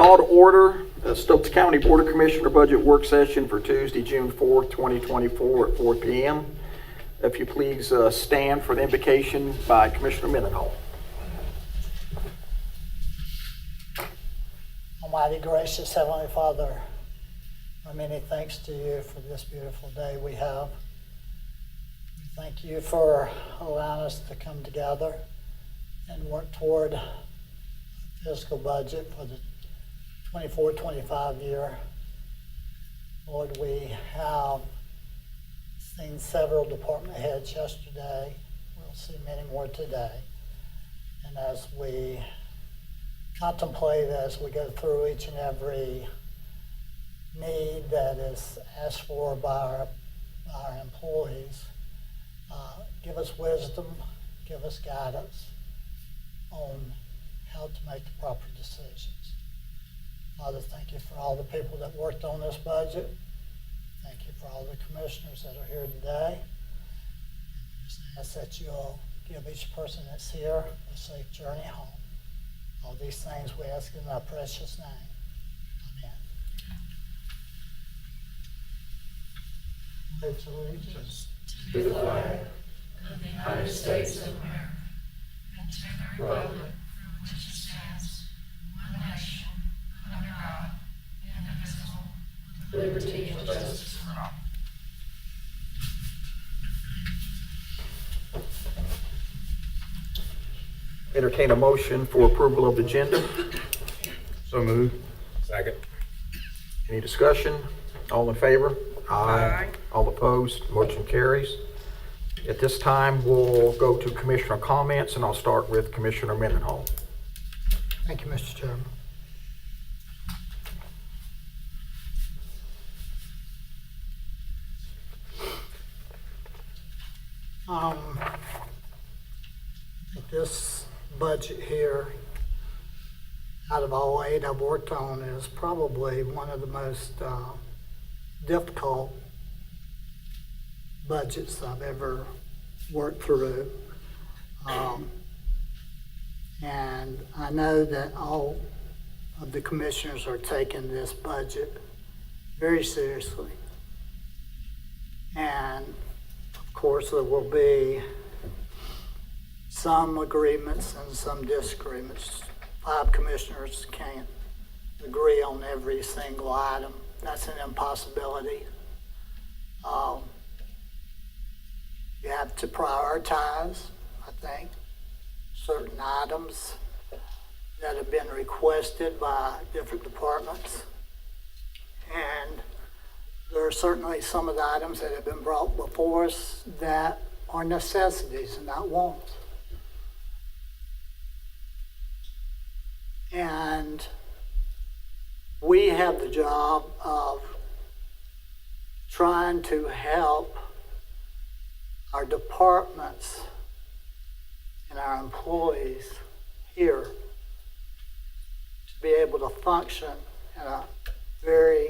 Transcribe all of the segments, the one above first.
Call to order Stokes County Board of Commissioner Budget Work Session for Tuesday, June 4th, 2024 at 4 p.m. If you please stand for the invocation by Commissioner Mendenhall. Almighty, gracious Heavenly Father, our many thanks to you for this beautiful day we have. We thank you for allowing us to come together and work toward a fiscal budget for the 24-25 year. Lord, we have seen several department heads yesterday. We'll see many more today. And as we contemplate, as we go through each and every need that is asked for by our employees, give us wisdom, give us guidance on how to make the proper decisions. Father, thank you for all the people that worked on this budget. Thank you for all the commissioners that are here today. And we just ask that you'll give each person that's here a safe journey home. All these things we ask in thy precious name. Amen. Pledge allegiance to the flag of the United States of America and to the republic for which it stands, one nation, under God, indivisible, with liberty and justice for all. Entertain a motion for approval of the agenda. So moved. Second. Any discussion? All in favor? Aye. All opposed? Motion carries. At this time, we'll go to Commissioner comments, and I'll start with Commissioner Mendenhall. Thank you, Mr. Chairman. This budget here, out of all 8 I've worked on, is probably one of the most difficult budgets I've ever worked through. And I know that all of the commissioners are taking this budget very seriously. And of course, there will be some agreements and some disagreements. 5 commissioners can't agree on every single item. That's an impossibility. You have to prioritize, I think, certain items that have been requested by different departments. And there are certainly some of the items that have been brought before us that are necessities and not wants. And we have the job of trying to help our departments and our employees here to be able to function in a very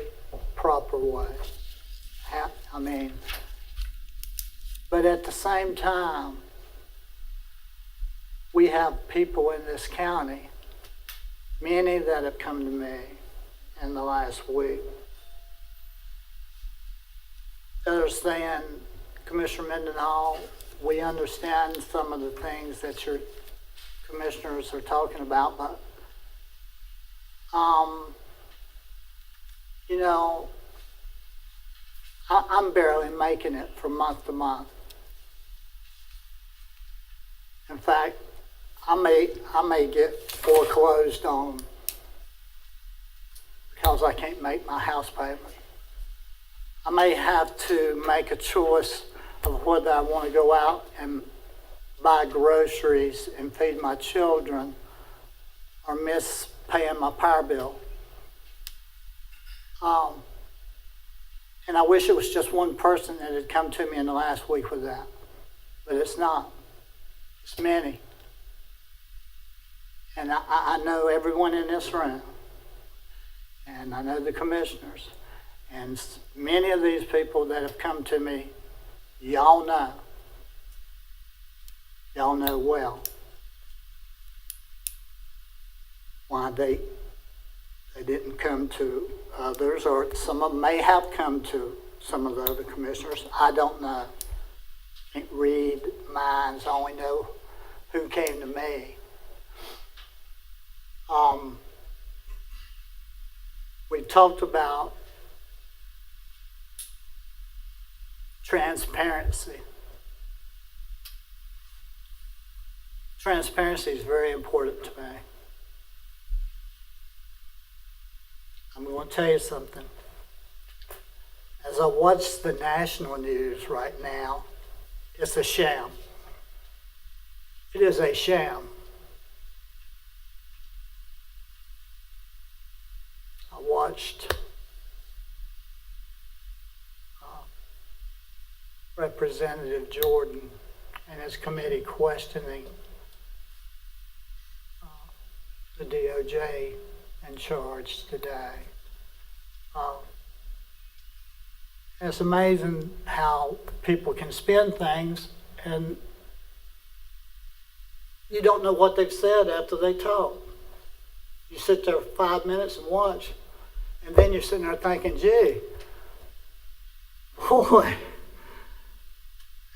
proper way. But at the same time, we have people in this county, many that have come to me in the last week, that are saying, Commissioner Mendenhall, we understand some of the things that your commissioners are talking about, but you know, I'm barely making it from month to month. In fact, I may get foreclosed on because I can't make my house payment. I may have to make a choice of whether I want to go out and buy groceries and feed my children or miss paying my power bill. And I wish it was just one person that had come to me in the last week with that, but it's not. It's many. And I know everyone in this room, and I know the commissioners, and many of these people that have come to me, y'all know well why the They didn't come to others, or some of them may have come to some of the other commissioners. I don't know. Can't read minds, I only know who came to me. We talked about transparency. Transparency is very important to me. I'm going to tell you something. As I watch the national news right now, it's a sham. It is a sham. I watched Representative Jordan and his committee questioning the DOJ in charge today. It's amazing how people can spin things and you don't know what they've said after they talk. You sit there 5 minutes and watch, and then you're sitting there thinking, gee, boy,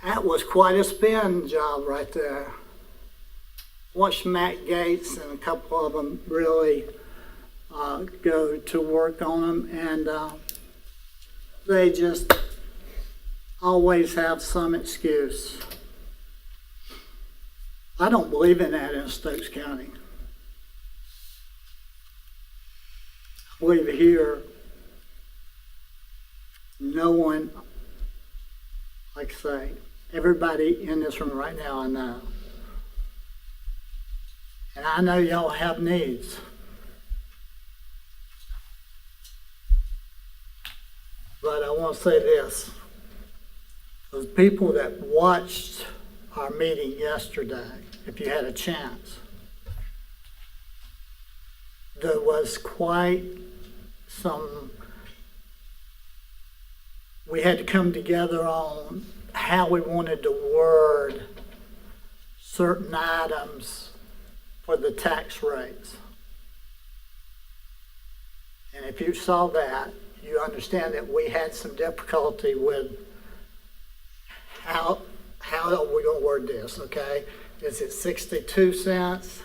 that was quite a spin job right there. Watched Matt Gaetz and a couple of them really go to work on them, and they just always have some excuse. I don't believe in that in Stokes County. I believe here, no one, like I say, everybody in this room right now I know. And I know y'all have needs. But I want to say this. The people that watched our meeting yesterday, if you had a chance, there was quite some, we had to come together on how we wanted to word certain items for the tax rates. And if you saw that, you understand that we had some difficulty with how are we going to word this, okay? Is it 62 cents?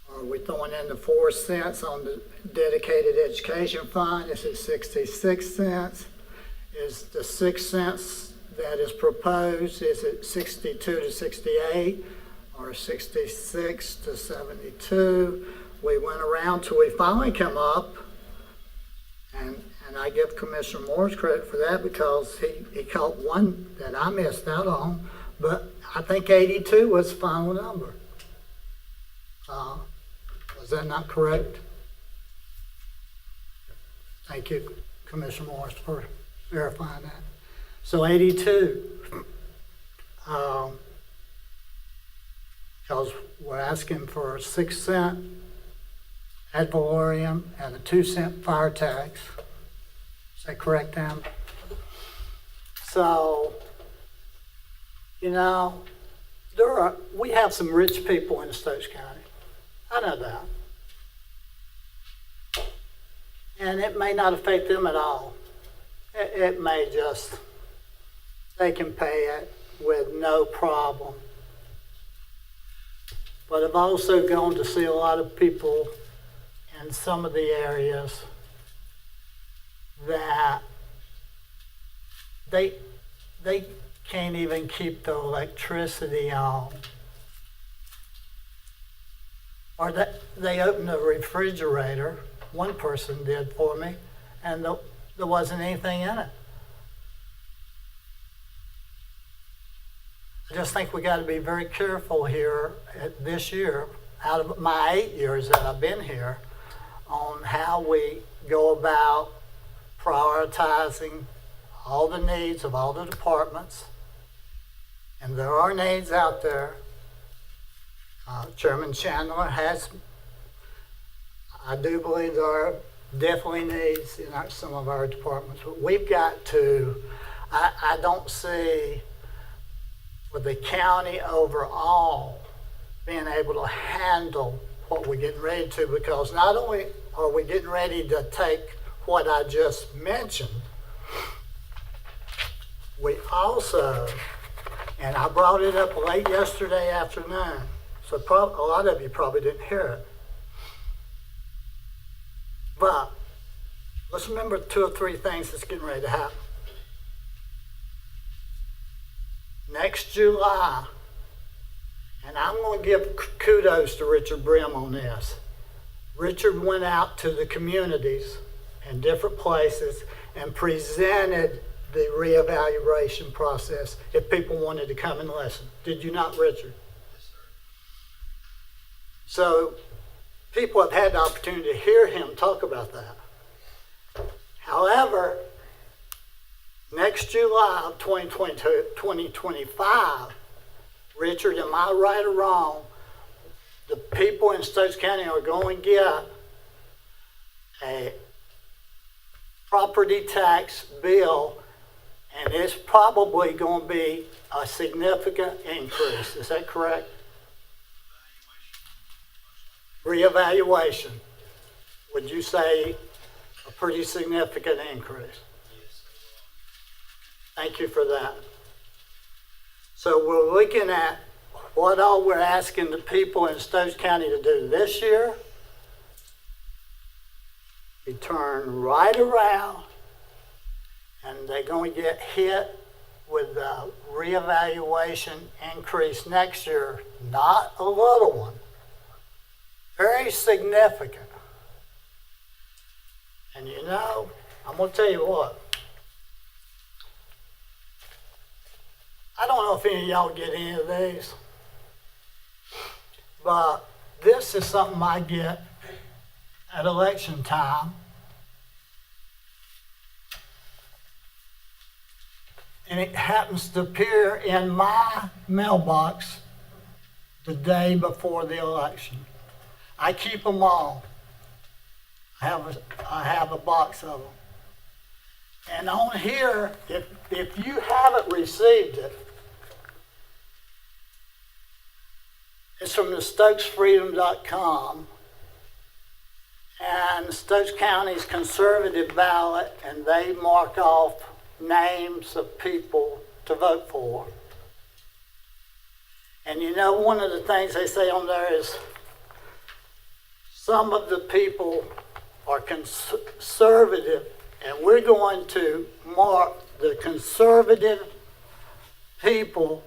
Or are we throwing in the 4 cents on the dedicated education fund? Is it 66 cents? Is the 6 cents that is proposed, is it 62 to 68 or 66 to 72? We went around till we finally come up, and I give Commissioner Morris credit for that because he caught one that I missed out on, but I think 82 was the final number. Was that not correct? Thank you, Commissioner Morris, for verifying that. So 82, because we're asking for a 6 cent ad valorem and a 2 cent fire tax. Is that correct, Am? So, you know, we have some rich people in Stokes County. I know that. And it may not affect them at all. It may just, they can pay it with no problem. But I've also gone to see a lot of people in some of the areas that they can't even keep the electricity on. Or they open the refrigerator, one person did for me, and there wasn't anything in it. I just think we got to be very careful here this year, out of my 8 years that I've been here, on how we go about prioritizing all the needs of all the departments. And there are needs out there. Chairman Chandler has, I do believe there are definitely needs in some of our departments, but we've got to, I don't see with the county overall being able to handle what we're getting ready to, because not only are we getting ready to take what I just mentioned, we also, and I brought it up late yesterday afternoon, so a lot of you probably didn't hear it. But let's remember 2 or 3 things that's getting ready to happen. Next July, and I'm going to give kudos to Richard Brim on this. Richard went out to the communities and different places and presented the reevaluation process if people wanted to come and listen. Did you not, Richard? Yes, sir. So people have had the opportunity to hear him talk about that. However, next July of 2025, Richard, am I right or wrong? The people in Stokes County are going to get a property tax bill, and it's probably going to be a significant increase. Is that correct? Reevaluation. Would you say a pretty significant increase? Thank you for that. So we're looking at what all we're asking the people in Stokes County to do this year. We turn right around and they're going to get hit with a reevaluation increase next year, not a little one, very significant. And you know, I'm going to tell you what, I don't know if any of y'all get any of these, but this is something I get at election time. And it happens to appear in my mailbox the day before the election. I keep them all. I have a box of them. And on here, if you haven't received it, it's from the StokesFreedom.com and Stokes County's conservative ballot, and they mark off names of people to vote for. And you know, one of the things they say on there is some of the people are conservative, and we're going to mark the conservative people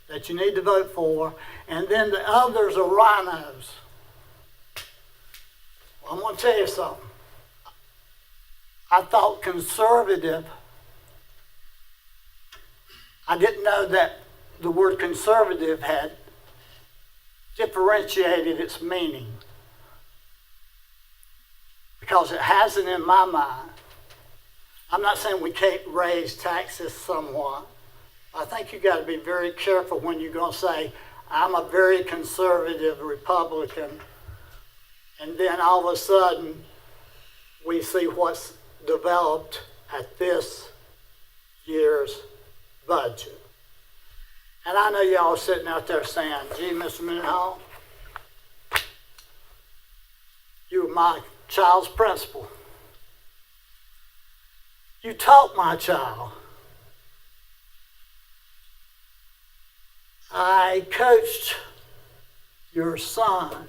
that you need to vote for, and then the others are rhinos. Well, I'm going to tell you something. I thought conservative, I didn't know that the word conservative had differentiated its meaning, because it hasn't in my mind. I'm not saying we can't raise taxes somewhat. I think you got to be very careful when you're going to say, I'm a very conservative Republican, and then all of a sudden we see what's developed at this year's budget. And I know y'all sitting out there saying, gee, Mr. Mendenhall, you were my child's principal. You taught my child. I coached your son.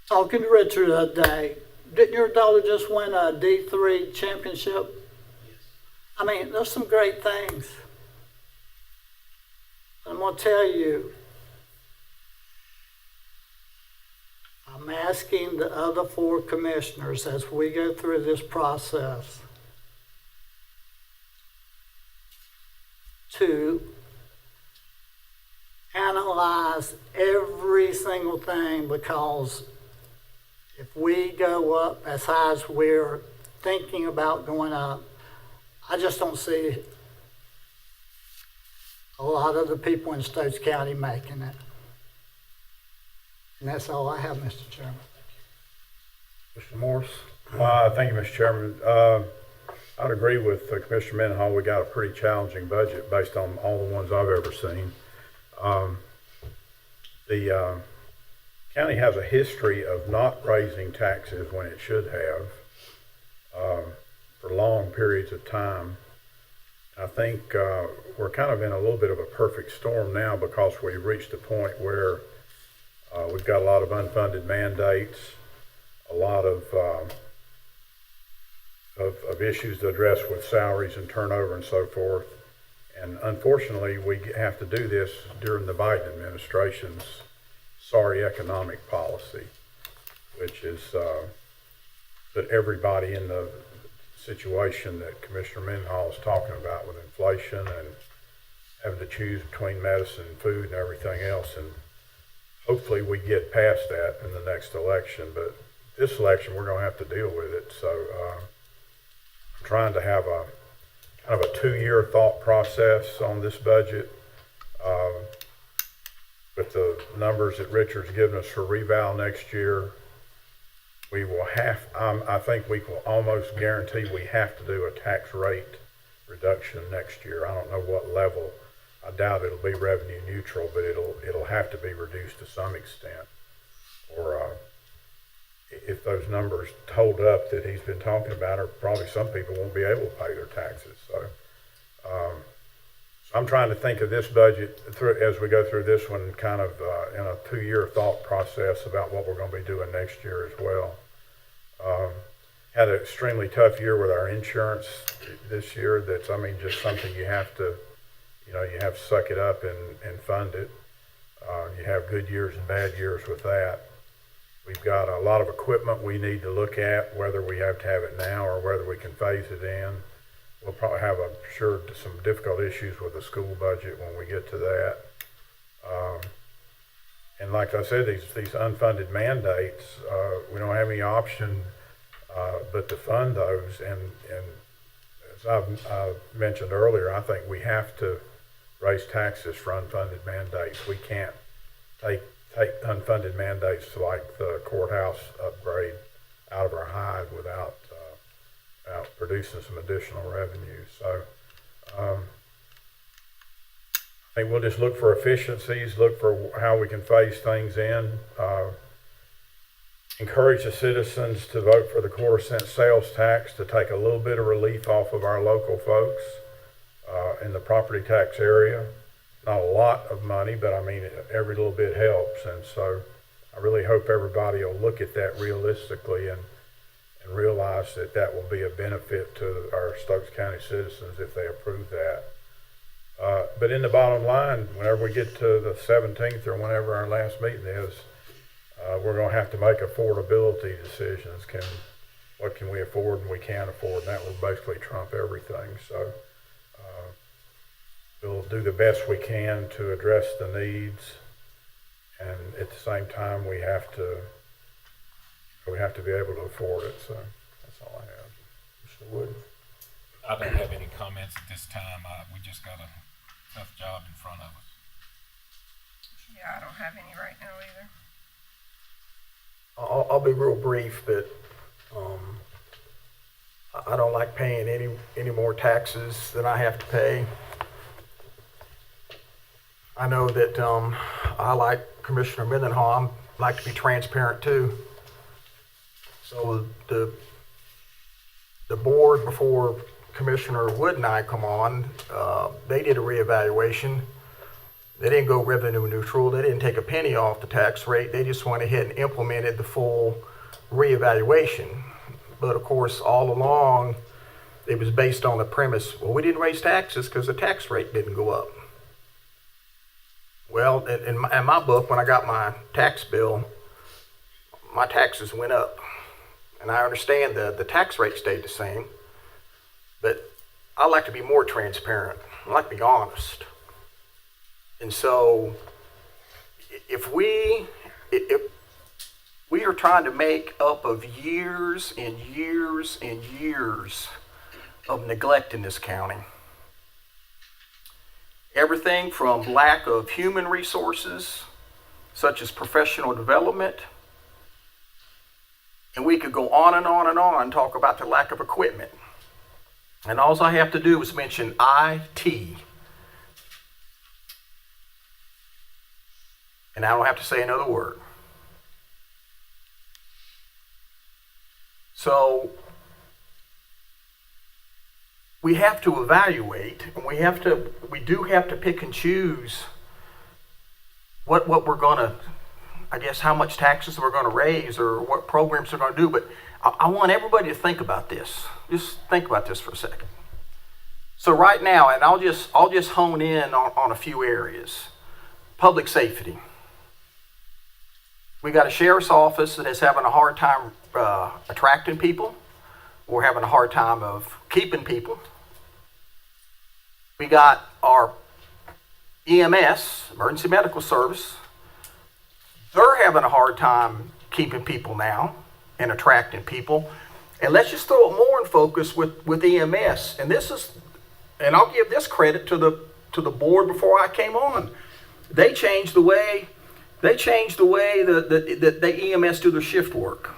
Talking to Richard the other day, didn't your daughter just win a D3 championship? Yes. I mean, there's some great things. I'm going to tell you, I'm asking the other 4 commissioners as we go through this process to analyze every single thing, because if we go up as high as we're thinking about going up, I just don't see a lot of the people in Stokes County making it. And that's all I have, Mr. Chairman. Mr. Morris? Thank you, Mr. Chairman. I'd agree with Commissioner Mendenhall. We got a pretty challenging budget based on all the ones I've ever seen. The county has a history of not raising taxes when it should have for long periods of time. I think we're kind of in a little bit of a perfect storm now because we've reached a point where we've got a lot of unfunded mandates, a lot of issues to address with salaries and turnover and so forth. And unfortunately, we have to do this during the Biden administration's sorry economic policy, which is put everybody in the situation that Commissioner Mendenhall is talking about with inflation and having to choose between medicine and food and everything else. And hopefully we get past that in the next election. But this election, we're going to have to deal with it. So I'm trying to have a kind of a 2-year thought process on this budget. With the numbers that Richard's given us for reval next year, we will have, I think we will almost guarantee we have to do a tax rate reduction next year. I don't know what level. I doubt it'll be revenue neutral, but it'll have to be reduced to some extent. Or if those numbers hold up that he's been talking about, or probably some people won't be able to pay their taxes. So I'm trying to think of this budget as we go through this one, kind of in a 2-year thought process about what we're going to be doing next year as well. Had an extremely tough year with our insurance this year. That's, I mean, just something you have to, you have to suck it up and fund it. You have good years and bad years with that. We've got a lot of equipment we need to look at, whether we have to have it now or whether we can phase it in. We'll probably have, I'm sure, some difficult issues with the school budget when we get to that. And like I said, these unfunded mandates, we don't have any option but to fund those. And as I've mentioned earlier, I think we have to raise taxes for unfunded mandates. We can't take unfunded mandates like the courthouse upgrade out of our hide without producing some additional revenue. So I think we'll just look for efficiencies, look for how we can phase things in, encourage the citizens to vote for the quarter-cent sales tax to take a little bit of relief off of our local folks in the property tax area. Not a lot of money, but I mean, every little bit helps. And so I really hope everybody will look at that realistically and realize that that will be a benefit to our Stokes County citizens if they approve that. But in the bottom line, whenever we get to the 17th or whenever our last meeting is, we're going to have to make affordability decisions. What can we afford and we can't afford? And that will basically trump everything. So we'll do the best we can to address the needs, and at the same time we have to be able to afford it. So that's all I have. Mr. Wood? I don't have any comments at this time. We just got a tough job in front of us. Yeah, I don't have any right now either. I'll be real brief, but I don't like paying any more taxes than I have to pay. I know that I, like Commissioner Mendenhall, like to be transparent too. So the board, before Commissioner Wood and I come on, they did a reevaluation. They didn't go revenue neutral. They didn't take a penny off the tax rate. They just went ahead and implemented the full reevaluation. But of course, all along, it was based on the premise, well, we didn't raise taxes because the tax rate didn't go up. Well, in my book, when I got my tax bill, my taxes went up. And I understand the tax rate stayed the same, but I like to be more transparent. I like to be honest. And so if we are trying to make up of years and years and years of neglect in this county, everything from lack of human resources, such as professional development, and we could go on and on and on, talk about the lack of equipment. And all I have to do is mention IT. And I don't have to say another word. So we have to evaluate, and we do have to pick and choose what we're going to, I guess, how much taxes we're going to raise or what programs we're going to do. But I want everybody to think about this. Just think about this for a second. So right now, and I'll just hone in on a few areas. Public safety. We got a sheriff's office that is having a hard time attracting people. We're having a hard time of keeping people. We got our EMS, Emergency Medical Service. They're having a hard time keeping people now and attracting people. And let's just throw it more in focus with EMS. And I'll give this credit to the board before I came on. They changed the way that the EMS do their shift work.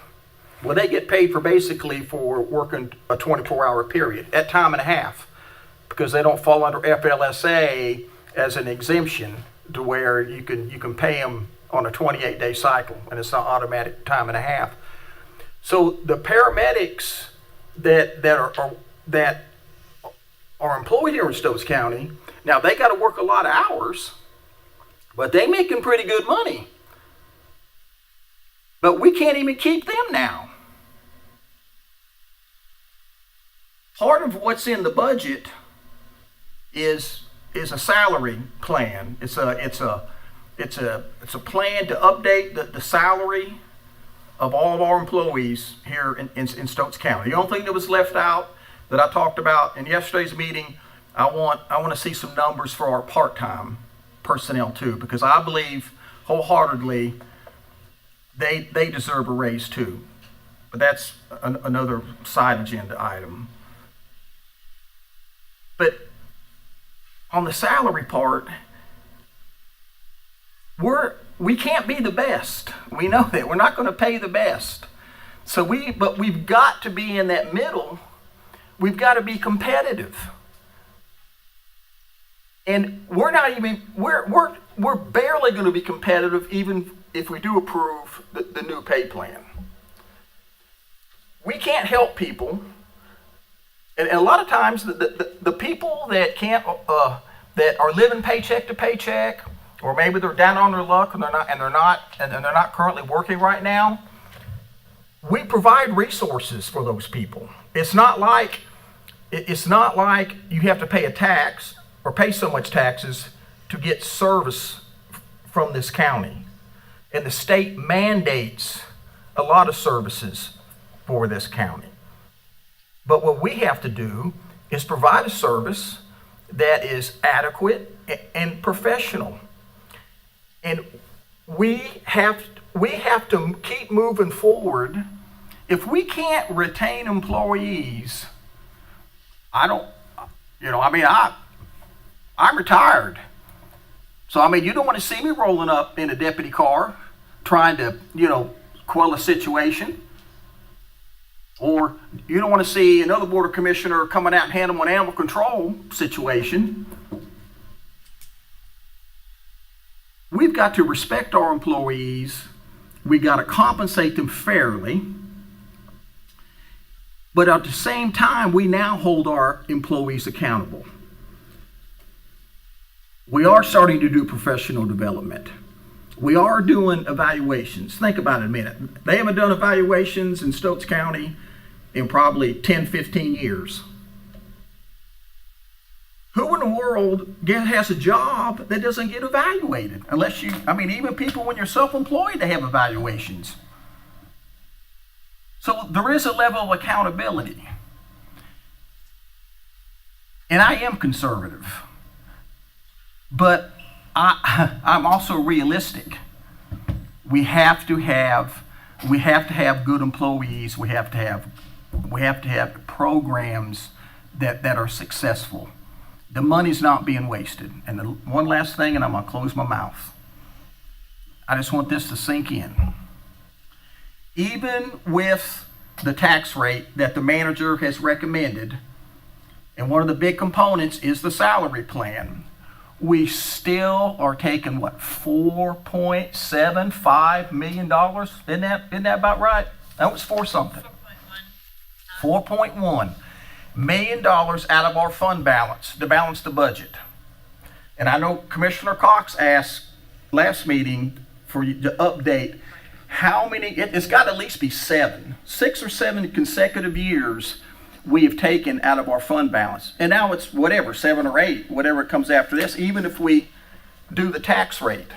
Well, they get paid basically for working a 24-hour period at time and a half, because they don't fall under FLSA as an exemption to where you can pay them on a 28-day cycle, and it's not automatic time and a half. So the paramedics that are employed here in Stokes County, now they got to work a lot of hours, but they making pretty good money. But we can't even keep them now. Part of what's in the budget is a salary plan. It's a plan to update the salary of all of our employees here in Stokes County. The only thing that was left out that I talked about in yesterday's meeting, I want to see some numbers for our part-time personnel too, because I believe wholeheartedly they deserve a raise too. But that's another side agenda item. But on the salary part, we can't be the best. We know that. We're not going to pay the best. But we've got to be in that middle. We've got to be competitive. And we're barely going to be competitive even if we do approve the new pay plan. We can't help people. And a lot of times the people that can't that are living paycheck to paycheck, or maybe they're down on their luck and they're not currently working right now, we provide resources for those people. It's not like you have to pay a tax or pay so much taxes to get service from this county. And the state mandates a lot of services for this county. But what we have to do is provide a service that is adequate and professional. And we have to keep moving forward. If we can't retain employees, I'm retired. So, you don't want to see me rolling up in a deputy car trying to, quell a situation. Or you don't want to see another board of commissioner coming out and handling an animal control situation. We've got to respect our employees. We've got to compensate them fairly. But at the same time, we now hold our employees accountable. We are starting to do professional development. We are doing evaluations. Think about it a minute. They haven't done evaluations in Stokes County in probably 10, 15 years. Who in the world has a job that doesn't get evaluated? Unless even people when you're self-employed, they have evaluations. So there is a level of accountability. And I am conservative. But I'm also realistic. We have to have good employees. We have to have programs that are successful. The money's not being wasted. And one last thing, and I'm gonna close my mouth. I just want this to sink in. Even with the tax rate that the manager has recommended, and one of the big components is the salary plan, we still are taking what, $4.75 million? Isn't that about right? That was for something. 4.1 million dollars out of our fund balance to balance the budget. And I know Commissioner Cox asked last meeting for you to update how many, it's got to at least be 6 or 7 consecutive years we have taken out of our fund balance. And now it's whatever, 7 or 8, whatever it comes after this, even if we do the tax rate.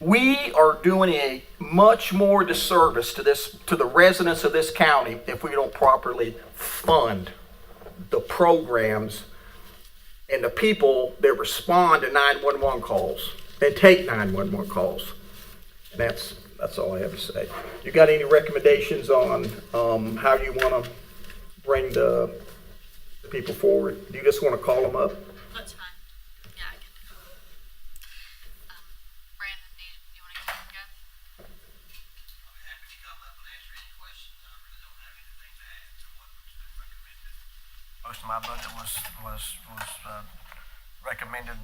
We are doing a much more disservice to the residents of this county if we don't properly fund the programs and the people that respond to 911 calls and take 911 calls. And that's all I have to say. You got any recommendations on how you want to bring the people forward? Do you just want to call them up? That's fine. Yeah, I can do it. Brandon, you want to go? I'll be happy to come up and answer any questions. I really don't have anything to add to what was been recommended. Most of my budget was recommended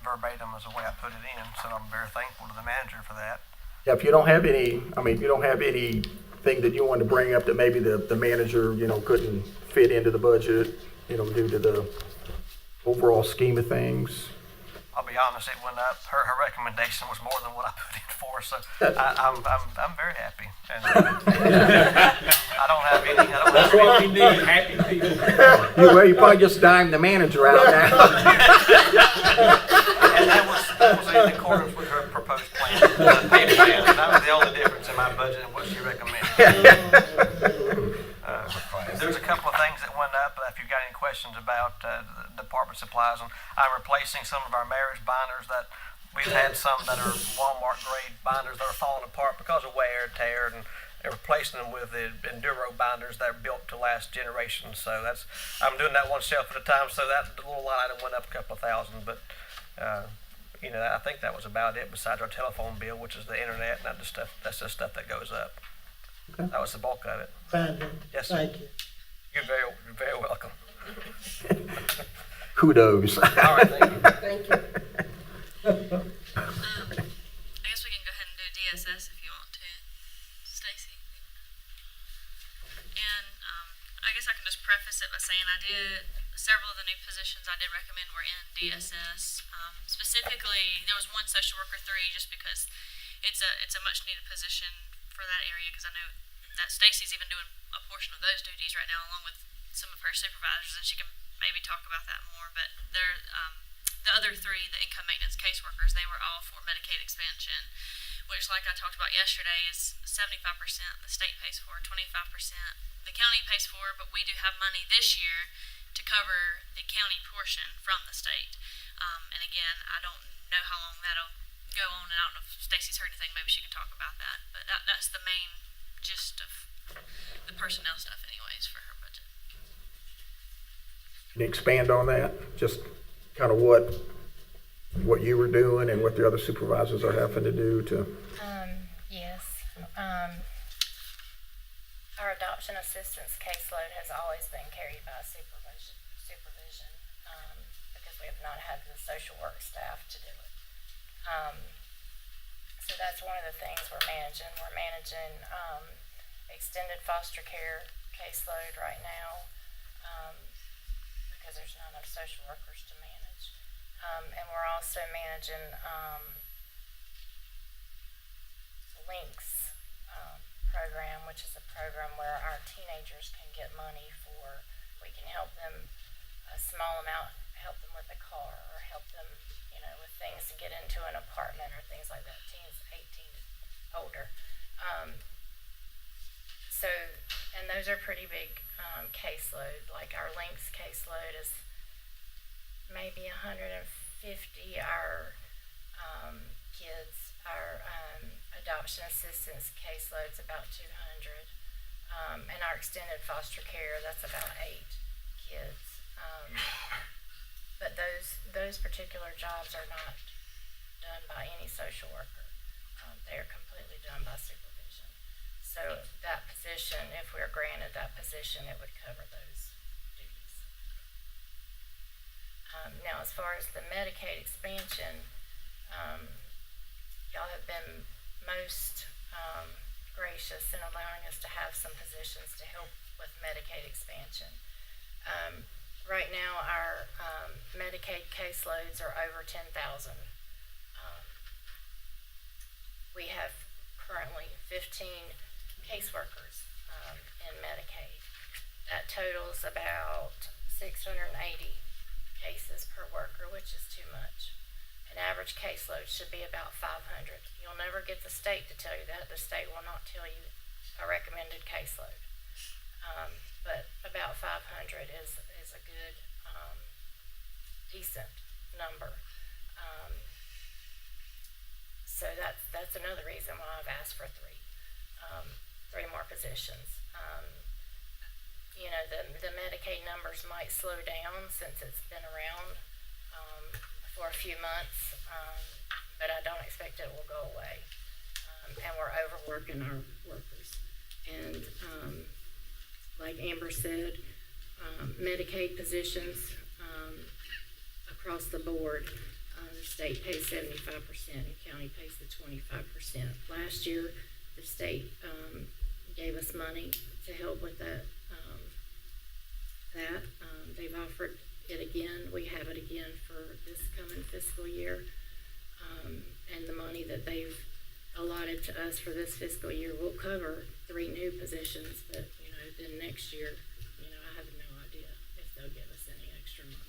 verbatim as the way I put it in, so I'm very thankful to the manager for that. Yeah, if you don't have anything that you want to bring up that maybe the manager, couldn't fit into the budget, due to the overall scheme of things. I'll be honest, it went up. Her recommendation was more than what I put in for, so I'm very happy. And I don't have any. That's what we need, happy people. You probably just dimed the manager out now. And that was in accordance with her proposed plan, the pay plan. And that was the only difference in my budget and what she recommended. There's a couple of things that went up. If you've got any questions about department supplies, and I'm replacing some of our marriage binders that we've had some that are Walmart grade binders that are falling apart because of wear and tear, and replacing them with the Enduro binders that are built to last generations. So I'm doing that one shelf at a time. So that little line item went up a couple of thousand, but I think that was about it. Besides our telephone bill, which is the internet, and that's just stuff that goes up. Okay. That was the bulk of it. Brandon, Yes, sir. thank you. You're very welcome. Kudos. All right, thank you. I guess we can go ahead and do DSS if you want to, Stacy. And I guess I can just preface it by saying several of the new positions I did recommend were in DSS. Specifically, there was one social worker 3 just because it's a much needed position for that area, because I know that Stacy's even doing a portion of those duties right now along with some of her supervisors, and she can maybe talk about that more. But they're the other 3, the income maintenance caseworkers, they were all for Medicaid expansion, which, like I talked about yesterday, is 75% the state pays for, 25% the county pays for, but we do have money this year to cover the county portion from the state. And again, I don't know how long that'll go on, and I don't know if Stacy's heard anything. Maybe she can talk about that. But that's the main gist of the personnel stuff anyways for her budget. Can you expand on that? Just kind of what you were doing and what the other supervisors are having to do to. Yes. Our adoption assistance caseload has always been carried by supervision, because we have not had the social work staff to do it. So that's one of the things we're managing. We're managing extended foster care caseload right now, because there's not enough social workers to manage. And we're also managing the LINKS program, which is a program where our teenagers can get money we can help them a small amount, help them with a car, or help them, with things to get into an apartment or things like that, teens 18 to older. And those are pretty big caseload. Like our LINKS caseload is maybe 150. Our kids, our adoption assistance caseload's about 200. And our extended foster care, that's about 8 kids. But those particular jobs are not done by any social worker. They are completely done by supervision. So that position, if we're granted that position, it would cover those duties. Now, as far as the Medicaid expansion, y'all have been most gracious in allowing us to have some positions to help with Medicaid expansion. Right now, our Medicaid caseloads are over 10,000. We have currently 15 caseworkers in Medicaid. That totals about 680 cases per worker, which is too much. An average caseload should be about 500. You'll never get the state to tell you that. The state will not tell you a recommended caseload. But about 500 is a good, decent number. So that's another reason why I've asked for three more positions. You know, the Medicaid numbers might slow down since it's been around for a few months, but I don't expect it will go away. And we're overworking our workers. And like Amber said, Medicaid positions across the board, the state pays 75% and county pays the 25%. Last year, the state gave us money to help with that. They've offered it again. We have it again for this coming fiscal year. And the money that they've allotted to us for this fiscal year will cover 3 new positions, but, you know, then next year, you know, I have no idea if they'll give us any extra money.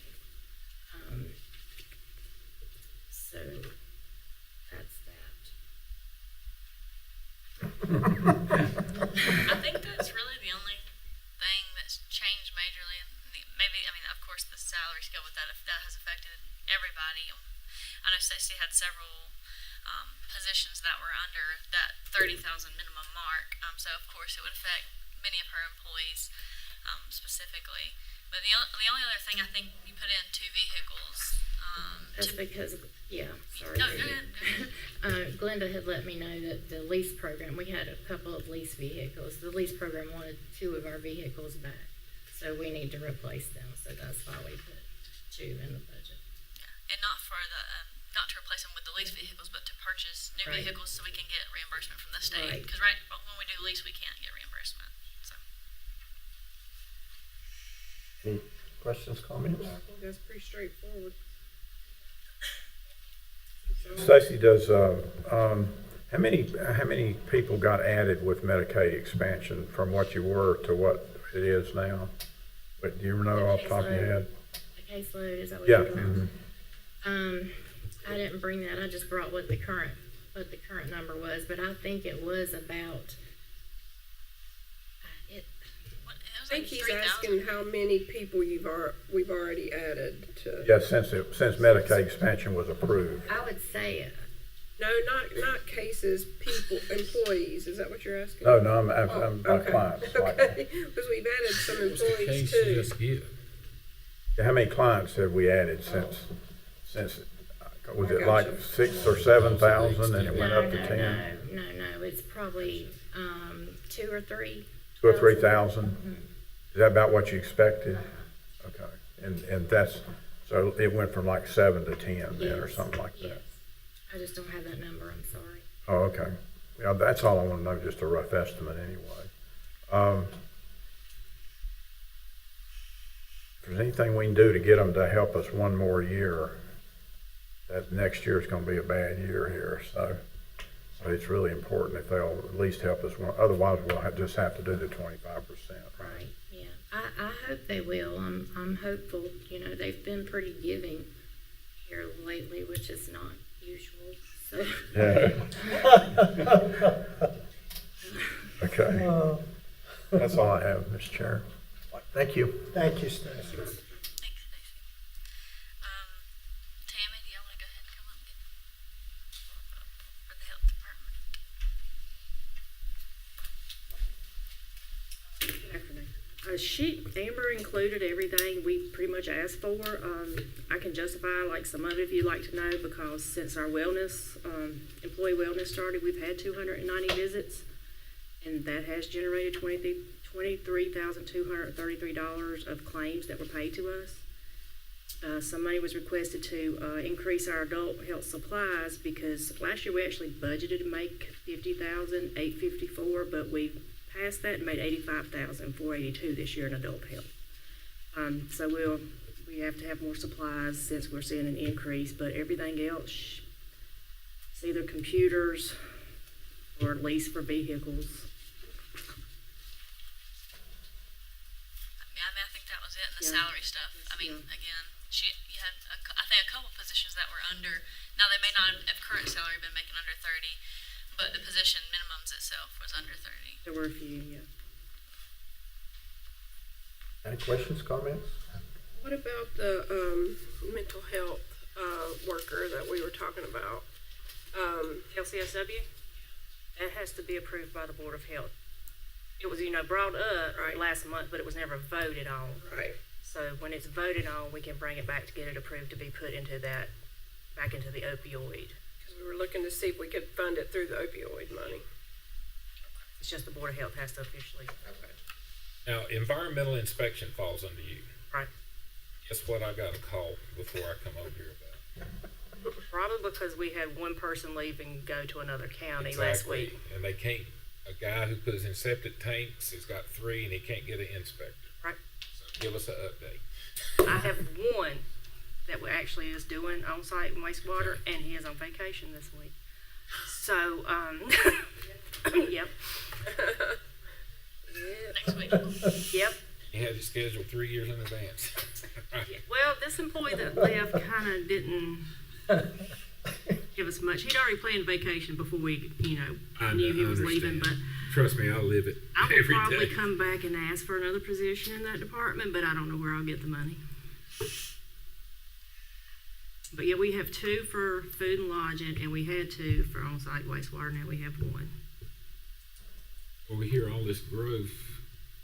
So that's that. I think that's really the only thing that's changed majorly. Maybe, I mean, of course, the salary scale with that, if that has affected everybody. I know Stacey had several positions that were under that 30,000 minimum mark. So of course it would affect many of her employees specifically. But the only other thing, I think you put in 2 vehicles. That's because, yeah, sorry. No, go ahead. Glenda had let me know that the lease program, we had a couple of lease vehicles. The lease program wanted 2 of our vehicles back. So we need to replace them. So that's why we put 2 in the budget. Yeah. And not for the, not to replace them with the lease vehicles, but to purchase new Right. vehicles so we can get reimbursement from the state. Right. Because when we do lease, we can't get reimbursement. So. Any questions, comments? I think that's pretty straightforward. Stacy, does, how many people got added with Medicaid expansion from what you were to what it is now? But do you know off the top of your head? The caseload, is that what Yeah. you're talking Mhm. about? I didn't bring that. I just brought what the current number was, but I think it was about it. What, it was I think like he's 3,000. asking how many people we've already added to. Yeah, since Medicaid expansion was approved. I would say No, not cases, people, employees. Is that what you're asking? No, I'm about Okay. clients. Like, Okay, because we've added some employees too. how many clients have we added since, was it I like gotcha. 6,000 or 7,000 and it went up to 10? No. It's probably 2 or 3. 2 or 3,000? Is that about what you expected? Okay, and that's, so it went from like 7 to 10 then or Yes, something like yes. that? I just don't have that number. I'm sorry. Oh, okay. Yeah, that's all I want to know, just a rough estimate anyway. If there's anything we can do to get them to help us one more year, that next year is going to be a bad year here, so it's really important if they'll at least help us one, otherwise we'll just have to do the 25%. Right. Yeah. I hope they will. I'm hopeful. You know, they've been pretty giving here lately, which is not usual. So. Yeah. Okay. That's all I have, Mr. Chair. Thank you. Thank you, Stacy. Thanks, Stacey. Tammy, do y'all want to go ahead and come up and get for the health department? Amber included everything we pretty much asked for. I can justify like some of it if you'd like to know, because since our wellness, employee wellness started, we've had 290 visits, and that has generated $23,233 of claims that were paid to us. Some money was requested to increase our adult health supplies because last year we actually budgeted to make $50,854, but we passed that and made $85,482 this year in adult health. So we have to have more supplies since we're seeing an increase, but everything else, it's either computers or lease for vehicles. Yeah, I mean, I think that was it, and the Yeah. salary stuff. I mean, again, you had, I think a couple positions that were under, now they may not have current salary been making under 30, but the position minimums itself was under 30. There were a few, yeah. Any questions, comments? What about the mental health worker that we were talking about? LCSW, that has to be approved by the Board of Health. It was, brought up Right. last month, but it was never voted on. Right. So when it's voted on, we can bring it back to get it approved to be put into back into the opioid. Because we were looking to see if we could fund it through the opioid money. It's just the Board of Health has to officially, Now, environmental inspection falls under you. right? Guess what I got a call before I come over here about? Probably because we had one person leave and go to another county last Exactly. week. And they can't, a guy who puts in septic tanks has got 3 and he can't get an inspector. Right. So give us an update. I have one that actually is doing on-site wastewater, and he is on vacation this week. So, yep, Next week. yep. He had it scheduled 3 years in advance. Well, this employee that left kind of didn't give us much. He'd already planned vacation before we, I knew he was understand. leaving, but Trust me, I live it I will every probably day. come back and ask for another position in that department, but I don't know where I'll get the money. But yeah, we have 2 for food and lodging, and we had 2 for on-site wastewater. Now we have 1. Well, we hear all this growth.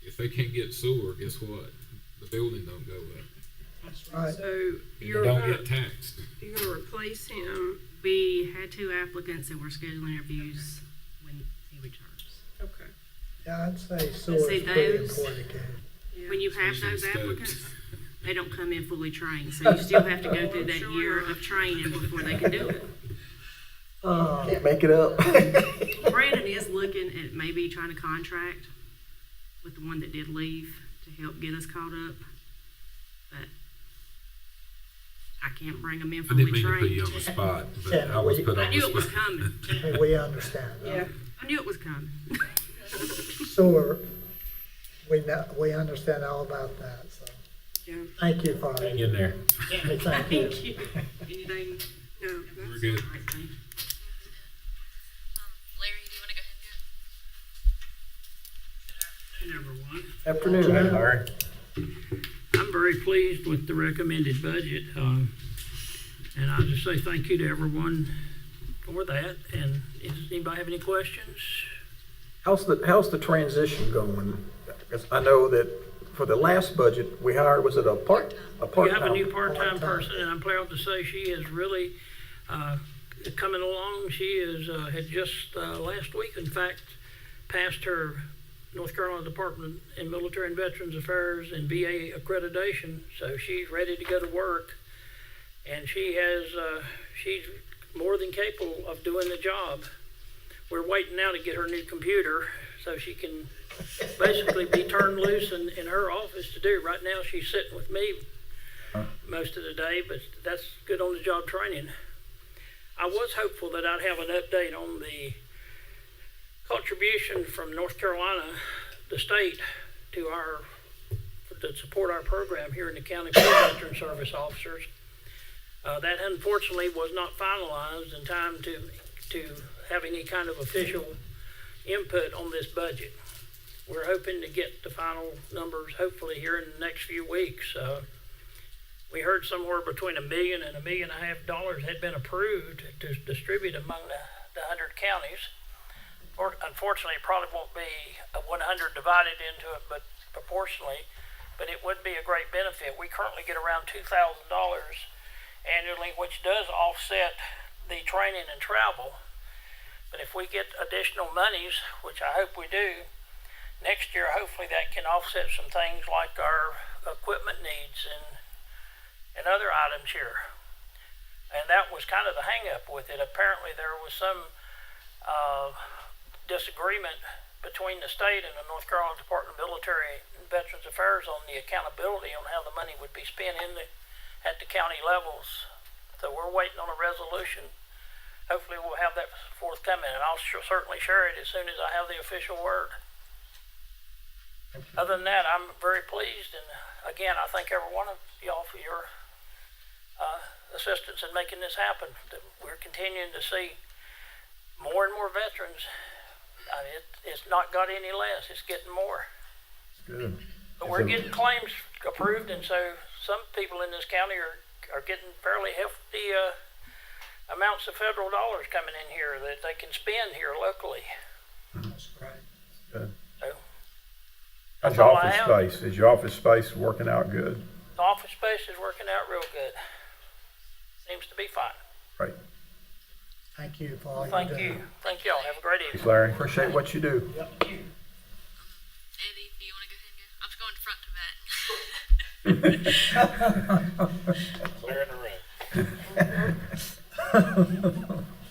If they can't get sewer, guess what? The building don't go up. Right. So They you're don't gonna, get taxed. you're gonna replace him. We had 2 applicants, and we're scheduling interviews when he returns. Okay. Yeah, I'd say sewer is See, pretty those- important, Kate. When you have Especially those stoves. applicants, they don't come in fully trained, so you still have to go through that year of training before they can do it. Can't make it up. Brandon is looking at maybe trying to contract with the one that did leave to help get us caught up, but I can't bring them in I fully didn't mean to put you trained. on the spot, but Yeah, I was we- put on I the knew it was spot. coming. And we understand. Yeah. I knew it was coming. Sewer, we understand all about that, so. Yeah. Thank you for Hang it. in there. Hey, thank you. Thank you. Anything? No, We're that's, good. All right, thank you. Larry, do you want to go ahead and do it? Afternoon. Hey, Larry. I'm very pleased with the recommended budget, and I'll just say thank you to everyone for that. And does anybody have any questions? How's the transition going? 'Cause I know that for the last budget, we hired, was it a part-time? We have a new part-time person, and I'm proud to say she is really coming along. She had just last week, in fact, passed her North Carolina Department in Military and Veterans Affairs and VA accreditation, so she's ready to go to work. And she's more than capable of doing the job. We're waiting now to get her new computer so she can basically be turned loose in her office to do. Right now, she's sitting with me most of the day, but that's good on the job training. I was hopeful that I'd have an update on the contribution from North Carolina, the state, to support our program here in the county for veteran service officers. That unfortunately was not finalized in time to have any kind of official input on this budget. We're hoping to get the final numbers hopefully here in the next few weeks. We heard somewhere between $1 million and $1.5 million had been approved to distribute among the 100 counties. Unfortunately, it probably won't be 100 divided into it, but proportionally, but it would be a great benefit. We currently get around $2,000 annually, which does offset the training and travel. But if we get additional monies, which I hope we do, next year hopefully that can offset some things like our equipment needs and and other items here. And that was kind of the hang-up with it. Apparently there was some disagreement between the state and the North Carolina Department of Military and Veterans Affairs on the accountability on how the money would be spent at the county levels. So we're waiting on a resolution. Hopefully we'll have that forthcoming, and I'll certainly share it as soon as I have the official word. Other than that, I'm very pleased, and again, I thank every one of y'all for your assistance in making this happen. We're continuing to see more and more veterans. I mean, it's not got any less, it's getting more. Good. But we're getting claims approved, and so some people in this county are getting fairly hefty amounts of federal dollars coming in here that they can spend here locally. That's great. Good. So, How's that's your all I office have. space? Is your office space working out good? The office space is working out real good. Seems to be fine. Right. Thank you for all you Thank do. you. Thank y'all. Have a great Thanks, evening. Larry. Appreciate what you do. Yep. Eddie, do you want to go ahead and go? I'm just going front to back. Clear in the room.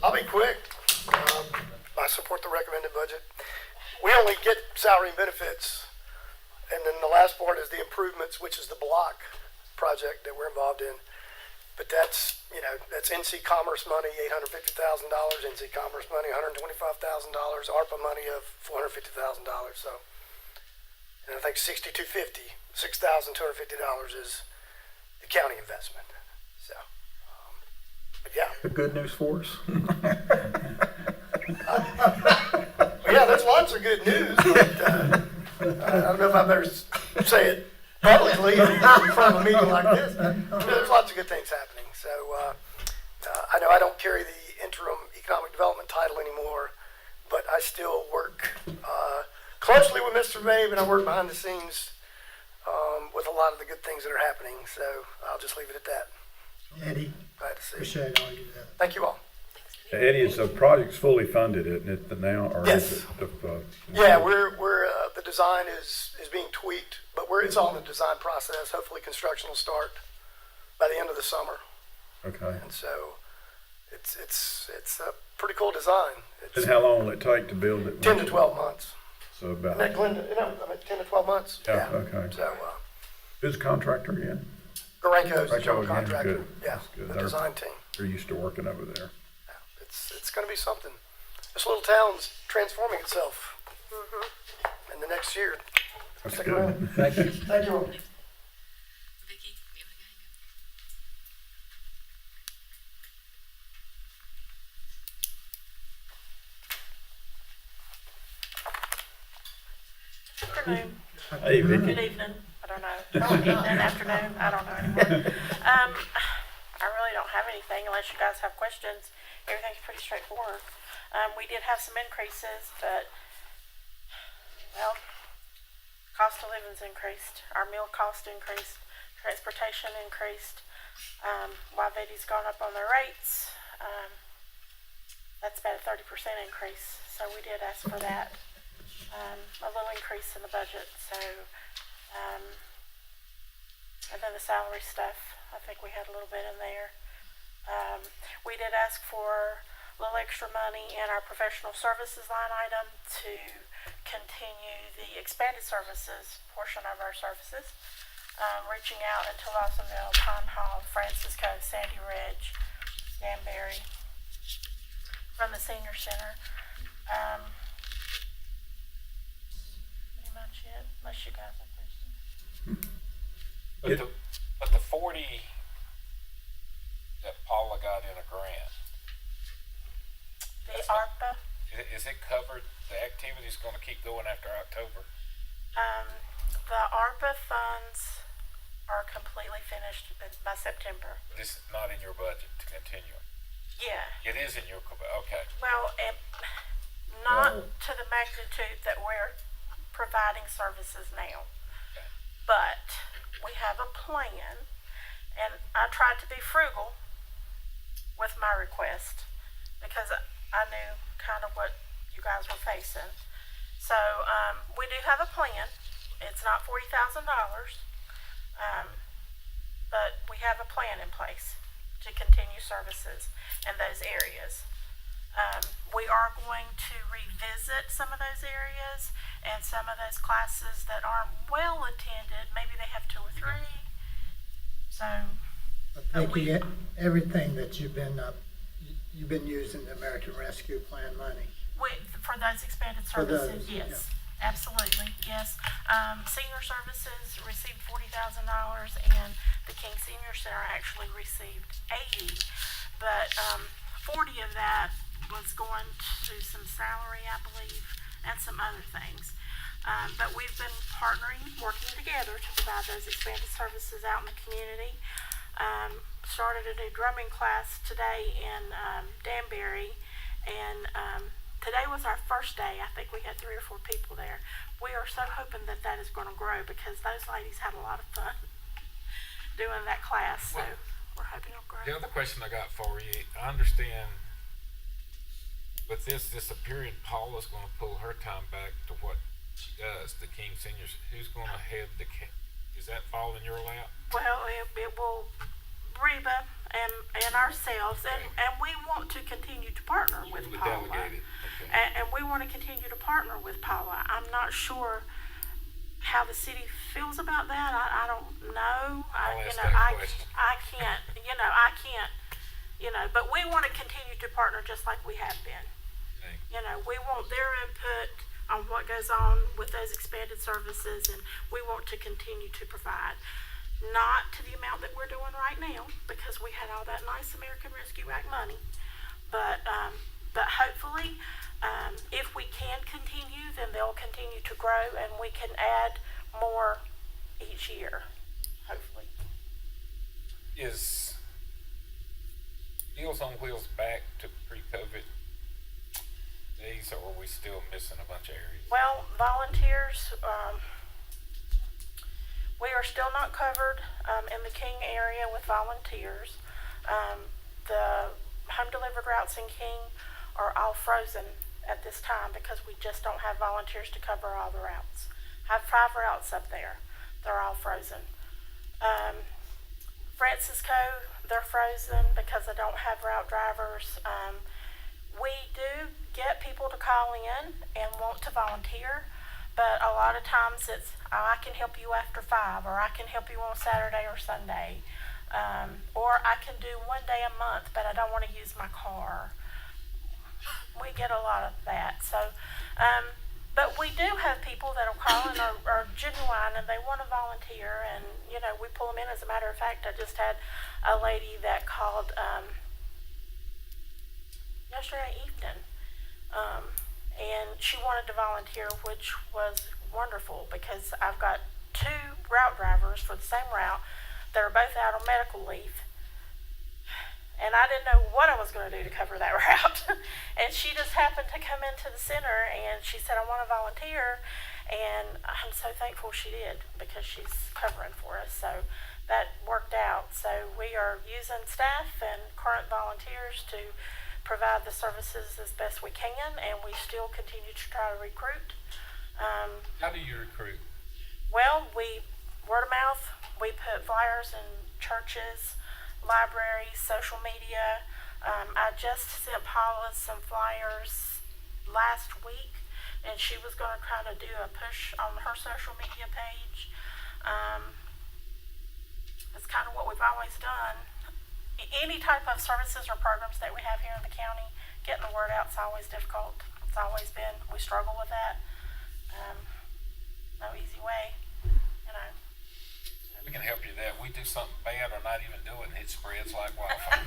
I'll be quick. I support the recommended budget. We only get salary and benefits, and then the last part is the improvements, which is the block project that we're involved in. But that's, that's NC Commerce money, $850,000, NC Commerce money, $125,000, ARPA money of $450,000. So, and I think $6,250 is the county investment. So, but yeah. The good news for us. Yeah, there's lots of good news, but I don't know if I better say it publicly in front of a meeting like this. There's lots of good things happening. So I know I don't carry the interim economic development title anymore, but I still work closely with Mr. Babe, and I work behind the scenes with a lot of the good things that are happening. So I'll just leave it at that. Eddie, Glad to see. appreciate all you do. Thank you all. Eddie, is the project's fully funded, isn't it, now? Or Yes. is it Yeah, we're the design is being tweaked, but it's all in the design process. Hopefully construction will start by the end of the summer. Okay. And so it's a pretty cool design. And It's how long will it take to build it? 10 to 12 months. So about, Isn't that Glenda? 10 to 12 months? yeah, okay. So Who's the contractor again? Gorenko's the Gorenko general again, contractor. good. Yeah, That's good. the They're- design team. They're used to working over there. It's going to be something. This little town's transforming itself in the next year. That's Stick good. around. Thank you. Thank you all. Vicky, you want to go ahead and Afternoon, Hey, good Vicky. evening, I don't know, evening, afternoon, I don't know anymore. I really don't have anything unless you guys have questions. Everything's pretty straightforward. We did have some increases, but, well, cost of living's increased, our meal cost increased, transportation increased, YVD's gone up on their rates. That's about a 30% increase, so we did ask for that. A little increase in the budget, so, and then the salary stuff, I think we had a little bit in there. We did ask for a little extra money in our professional services line item to continue the expanded services portion of our services, reaching out into Lawsonville, Pine Hall, Francis Cove, Sandy Ridge, Danbury, from the senior center. Pretty much it, unless you guys have questions. But the 40 that Paula got in a grant, The ARPA, is it covered? The activity's gonna keep going after October? the ARPA funds are completely finished by September. This is not in your budget to continue. Yeah, It is in your, okay. well, not to the magnitude that we're providing services now. But we have a plan, and I tried to be frugal with my request because I knew kind of what you guys were facing. So, we do have a plan. It's not $40,000. but we have a plan in place to continue services in those areas. We are going to revisit some of those areas and some of those classes that aren't well attended. Maybe they have 2 or 3. So, Vicki, everything that you've been using the American Rescue Plan money. for those expanded For services, those, yes, absolutely, yes. Senior Services received $40,000 and the King Senior Center actually received 80. But 40 of that was going to some salary, I believe, and some other things. But we've been partnering, working together to provide those expanded services out in the community. Started a new drumming class today in Danbury, and today was our first day. I think we had 3 or 4 people there. We are so hoping that that is going to grow because those ladies had a lot of fun doing that class. So we're hoping it'll grow. The other question I got for you, I understand with this period, Paula's going to pull her time back to what she does, the King Seniors. Who's going to head the is that fall in your lap? Well, it will Reba and ourselves, and we want to continue to partner with Paula. Delegated. Okay. And we want to continue to partner with Paula. I'm not sure how the city feels about that. I don't know. I'll ask that question. I can't, but we want to continue to partner just like we have been. Okay. We want their input on what goes on with those expanded services, and we want to continue to provide. Not to the amount that we're doing right now, because we had all that nice American Rescue Act money. But hopefully, if we can continue, then they'll continue to grow, and we can add more each year, hopefully. Is Meals on Wheels back to pre-COVID days, or are we still missing a bunch of areas? Well, volunteers, we are still not covered in the King area with volunteers. The home delivered routes in King are all frozen at this time because we just don't have volunteers to cover all the routes. I have 5 routes up there. They're all frozen. Francisco, they're frozen because I don't have route drivers. We do get people to call in and want to volunteer. But a lot of times it's, I can help you after 5, or I can help you on Saturday or Sunday. Or I can do 1 day a month, but I don't want to use my car. We get a lot of that. So, but we do have people that will call and are genuine and they want to volunteer, and, we pull them in. As a matter of fact, I just had a lady that called yesterday evening. And she wanted to volunteer, which was wonderful because I've got 2 route drivers for the same route that are both out on medical leave. And I didn't know what I was going to do to cover that route. And she just happened to come into the center and she said, I want to volunteer. And I'm so thankful she did because she's covering for us. So that worked out. So we are using staff and current volunteers to provide the services as best we can, and we still continue to try to recruit. How do you recruit? Well, we word of mouth. We put flyers in churches, libraries, social media. I just sent Paula some flyers last week, and she was going to try to do a push on her social media page. It's kind of what we've always done. Any type of services or programs that we have here in the county, getting the word out is always difficult. It's always been, we struggle with that. No easy way, We can help you there. We do something bad or not even do it, and it spreads like wildfire.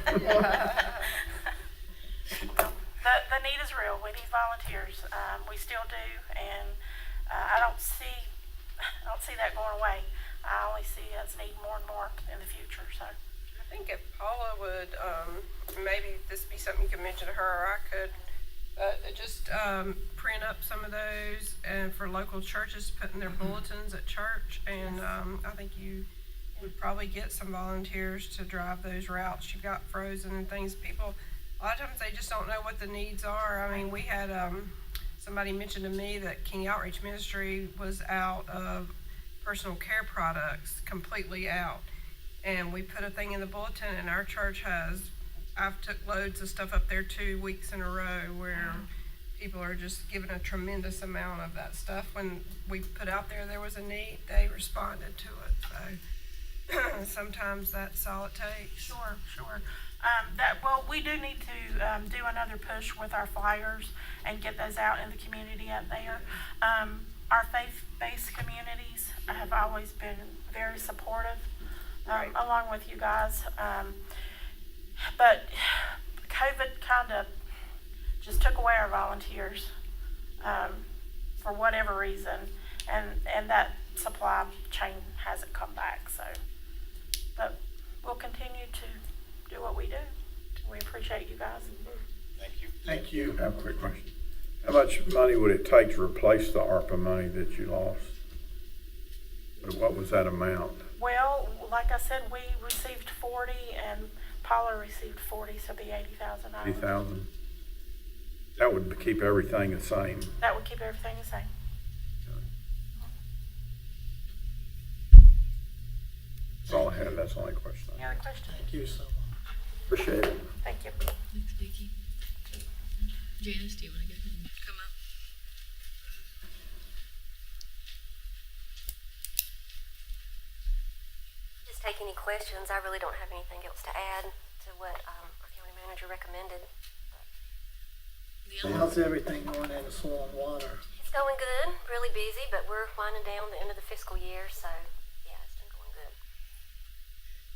The need is real. We need volunteers. We still do, and I don't see that going away. I only see us need more and more in the future. So. I think if Paula would, maybe this be something you could mention to her, or I could, just print up some of those and for local churches, put in their bulletins at church, and I think you would probably get some volunteers to drive those routes you've got frozen and things. People, a lot of times they just don't know what the needs are. I mean, we had somebody mentioned to me that King Outreach Ministry was out of personal care products, completely out. and we put a thing in the bulletin, and our church I've took loads of stuff up there 2 weeks in a row where people are just giving a tremendous amount of that stuff. When we put out there was a need, they responded to it, so sometimes that's all it takes. Sure. We do need to do another push with our flyers and get those out in the community up there. Our faith-based communities have always been very supportive, along with you guys. But COVID kind of just took away our volunteers for whatever reason, and that supply chain hasn't come back. So, but we'll continue to do what we do. We appreciate you guys. Thank you. I have a quick question. How much money would it take to replace the ARPA money that you lost? What was that amount? Well, like I said, we received 40 and Paula received 40, so it'd be $80,000. 80,000? That would keep everything the same. That would keep everything the same. That's all I had. That's the only question. Any other questions? Thank you so much. Appreciate it. Thank you. Thanks, Vicki. Janice, do you want to go ahead and come up? Just take any questions. I really don't have anything else to add to what our county manager recommended. How's everything going in the soil and water? It's going good, really busy, but we're winding down the end of the fiscal year, so yeah, it's been going good.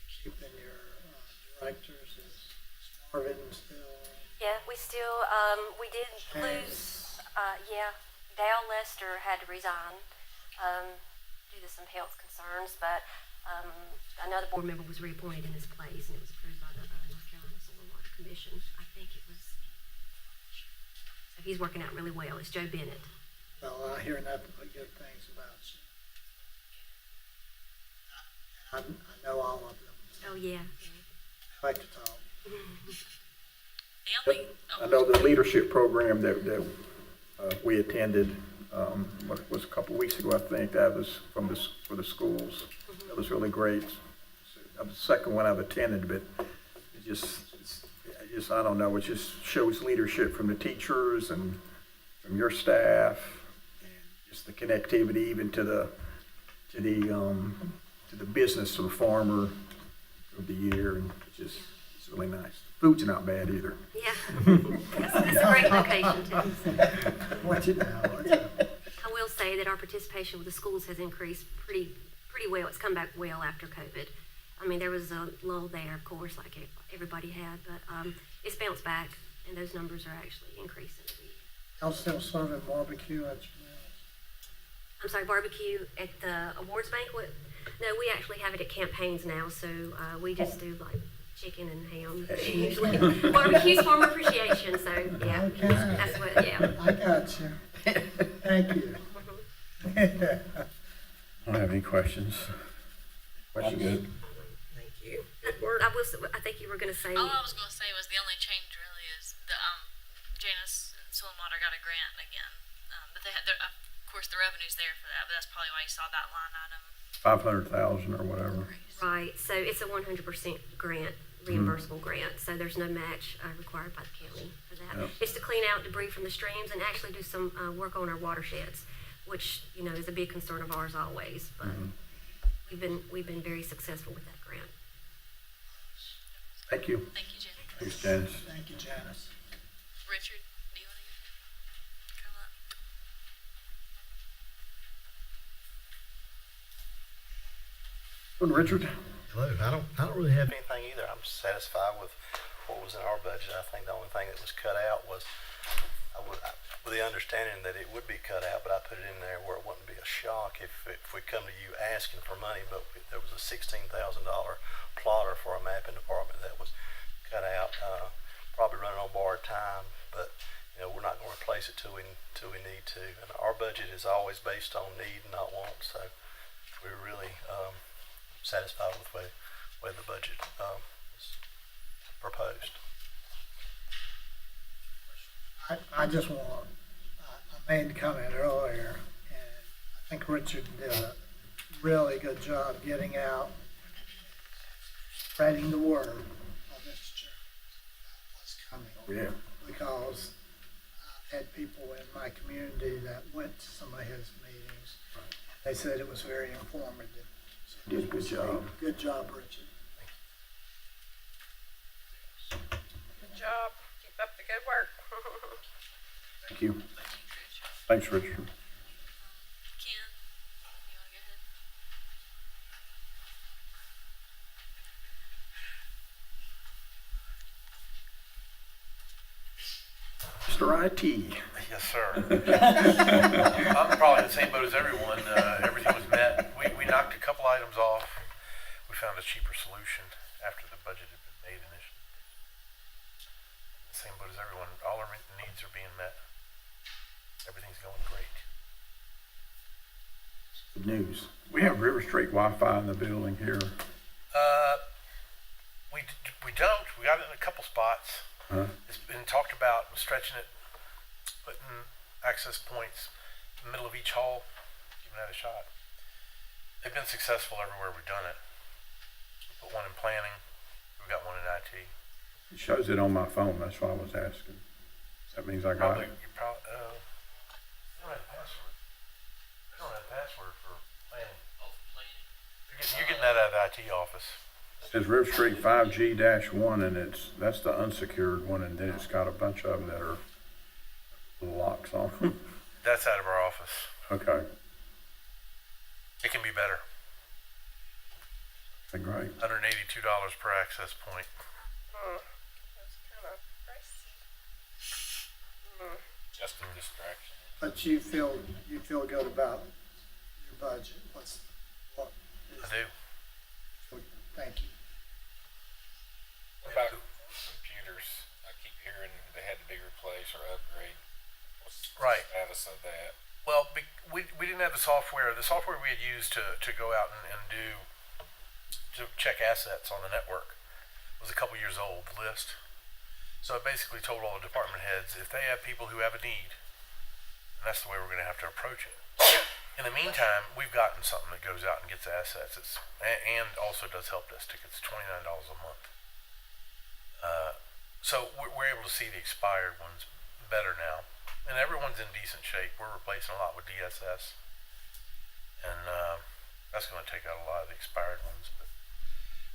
Keeping your directors, is Marvin still? Yeah, we still, we did lose, Dale Lester had to resign due to some health concerns, but another board member was reappointed in his place, and it was approved by the North Carolina Soil and Water Commission. I think it was, so he's working out really well. It's Joe Bennett. Well, I hear nothing but good things about you. I know all of them. Oh, yeah. I like to talk. I know the leadership program that we attended, what was a couple of weeks ago, I think, that was for the schools. That was really great. That was the second one I've attended, but it just, I don't know, it just shows leadership from the teachers and from your staff, and just the connectivity even to the business, to the farmer of the year, and it's really nice. Food's not bad either. Yeah. It's a great location, too. Watch it now. I will say that our participation with the schools has increased pretty well. It's come back well after COVID. I mean, there was a lull there, of course, like everybody had, but it's bounced back, and those numbers are actually increasing. I'm still serving barbecue at your house. I'm sorry, barbecue at the awards banquet? No, we actually have it at campaigns now, so we just do like chicken and ham usually. Barbecue's farmer appreciation, so yeah, Okay. that's what, yeah. I got you. Thank you. I don't have any questions. Questions? Good. Thank you. I think you were going to say. All I was going to say was the only change really is the Janice and Soil and Water got a grant again, but they had of course the revenue's there for that, but that's probably why you saw that line item. 500,000 or whatever. Right, so it's a 100% grant, reimbursable grant, so there's no match required by the county for that. Yep. It's to clean out debris from the streams and actually do some work on our watersheds, which, you know, is a big concern of ours always, but we've been very successful with that grant. Thank you. Thank you, Janice. Thanks, Janice. Thank you, Janice. Richard, do you want to come up? Good, Richard. Hello. I don't really have anything either. I'm satisfied with what was in our budget. I think the only thing that was cut out was, with the understanding that it would be cut out, but I put it in there where it wouldn't be a shock if we come to you asking for money. But there was a $16,000 plotter for a mapping department that was cut out, probably running on borrowed time. But you know, we're not going to replace it till we need to. And our budget is always based on need and not want. So we're really satisfied with the way the budget is proposed. I just want, I made the comment earlier, and I think Richard did a really good job getting out, spreading the word of this church about what's coming. Yeah. Because I've had people in my community that went to some of his meetings. They said it was very informative. So Did a good job. Good job, Richard. Good job. Keep up the good work. Thank you. Thanks, Richard. Ken, you wanna go ahead? Mr. IT. Yes, sir. I'm probably in the same boat as everyone. Everything was met. We knocked a couple items off. We found a cheaper solution after the budget had been made initially. Same boat as everyone. All our needs are being met. Everything's going great. Good news. We have River Street Wi-Fi in the building here. We don't. We got it in a couple spots. Huh? It's been talked about stretching it, putting access points in the middle of each hall, giving that a shot. They've been successful everywhere we've done it. We put one in planning. We got one in IT. It shows it on my phone, that's why I was asking. That means I got it. You probably, they don't have a password. They don't have a password for planning. Oh, for planning? You're getting that out of the IT office. It says River Street 5G-1, and that's the unsecured one, and then it's got a bunch of them that are locks on them. That's out of our office. Okay, It can be better. okay, great. $182 per access point. That's kind of pricey. Just a distraction. But you feel good about your budget. What I is, do. thank you. What about computers? I keep hearing they had to be replaced or upgrade. What's Right. the status of that? Well, we didn't have the software. The software we had used to go out and to check assets on the network was a couple years old, the list. So it basically told all the department heads if they have people who have a need, and that's the way we're going to have to approach it. In the meantime, we've gotten something that goes out and gets assets. And also does help desk tickets, $29 a month. So we're able to see the expired ones better now. And everyone's in decent shape. We're replacing a lot with DSS. And that's going to take out a lot of the expired ones. But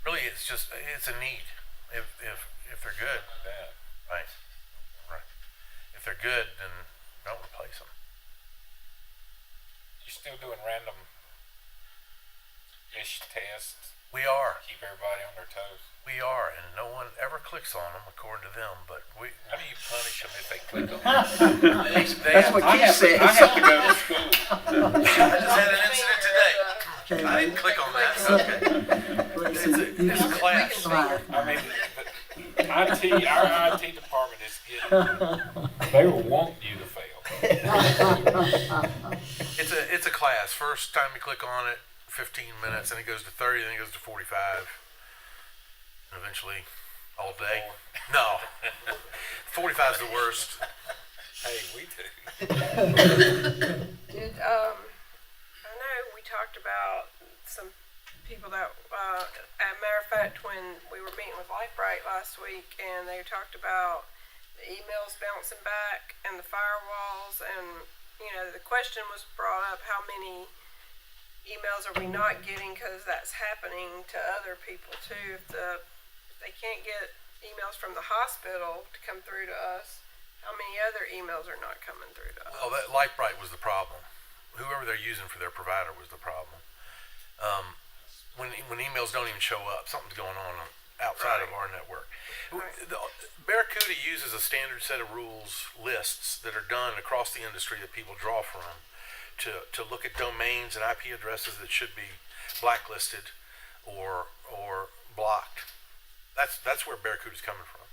really, it's a need. If they're good, right. If they're good, then don't replace them. You still doing random ish tests? We are. Keep everybody on their toes. We are, and no one ever clicks on them according to them. But How do you punish them if they click on them? That's what Keith says. I have to go to school. I just had an incident today. I didn't click on that. Okay. It's a class. I mean, but our IT department is getting, they will want you to fail. It's a class. First time you click on it, 15 minutes, then it goes to 30, then it goes to 45, and eventually all day. No, 45 is the worst. Hey, we do. Did I know we talked about some people that, as a matter of fact, when we were meeting with LifeBright last week, and they talked about the emails bouncing back and the firewalls, and the question was brought up: how many emails are we not getting? Because that's happening to other people too. If they can't get emails from the hospital to come through to us, how many other emails are not coming through to us? Well, that LifeBright was the problem. Whoever they're using for their provider was the problem. When emails don't even show up, something's going on outside of our network. Barracuda uses a standard set of rules lists that are done across the industry that people draw from to look at domains and IP addresses that should be blacklisted or blocked. That's where Barracuda's coming from.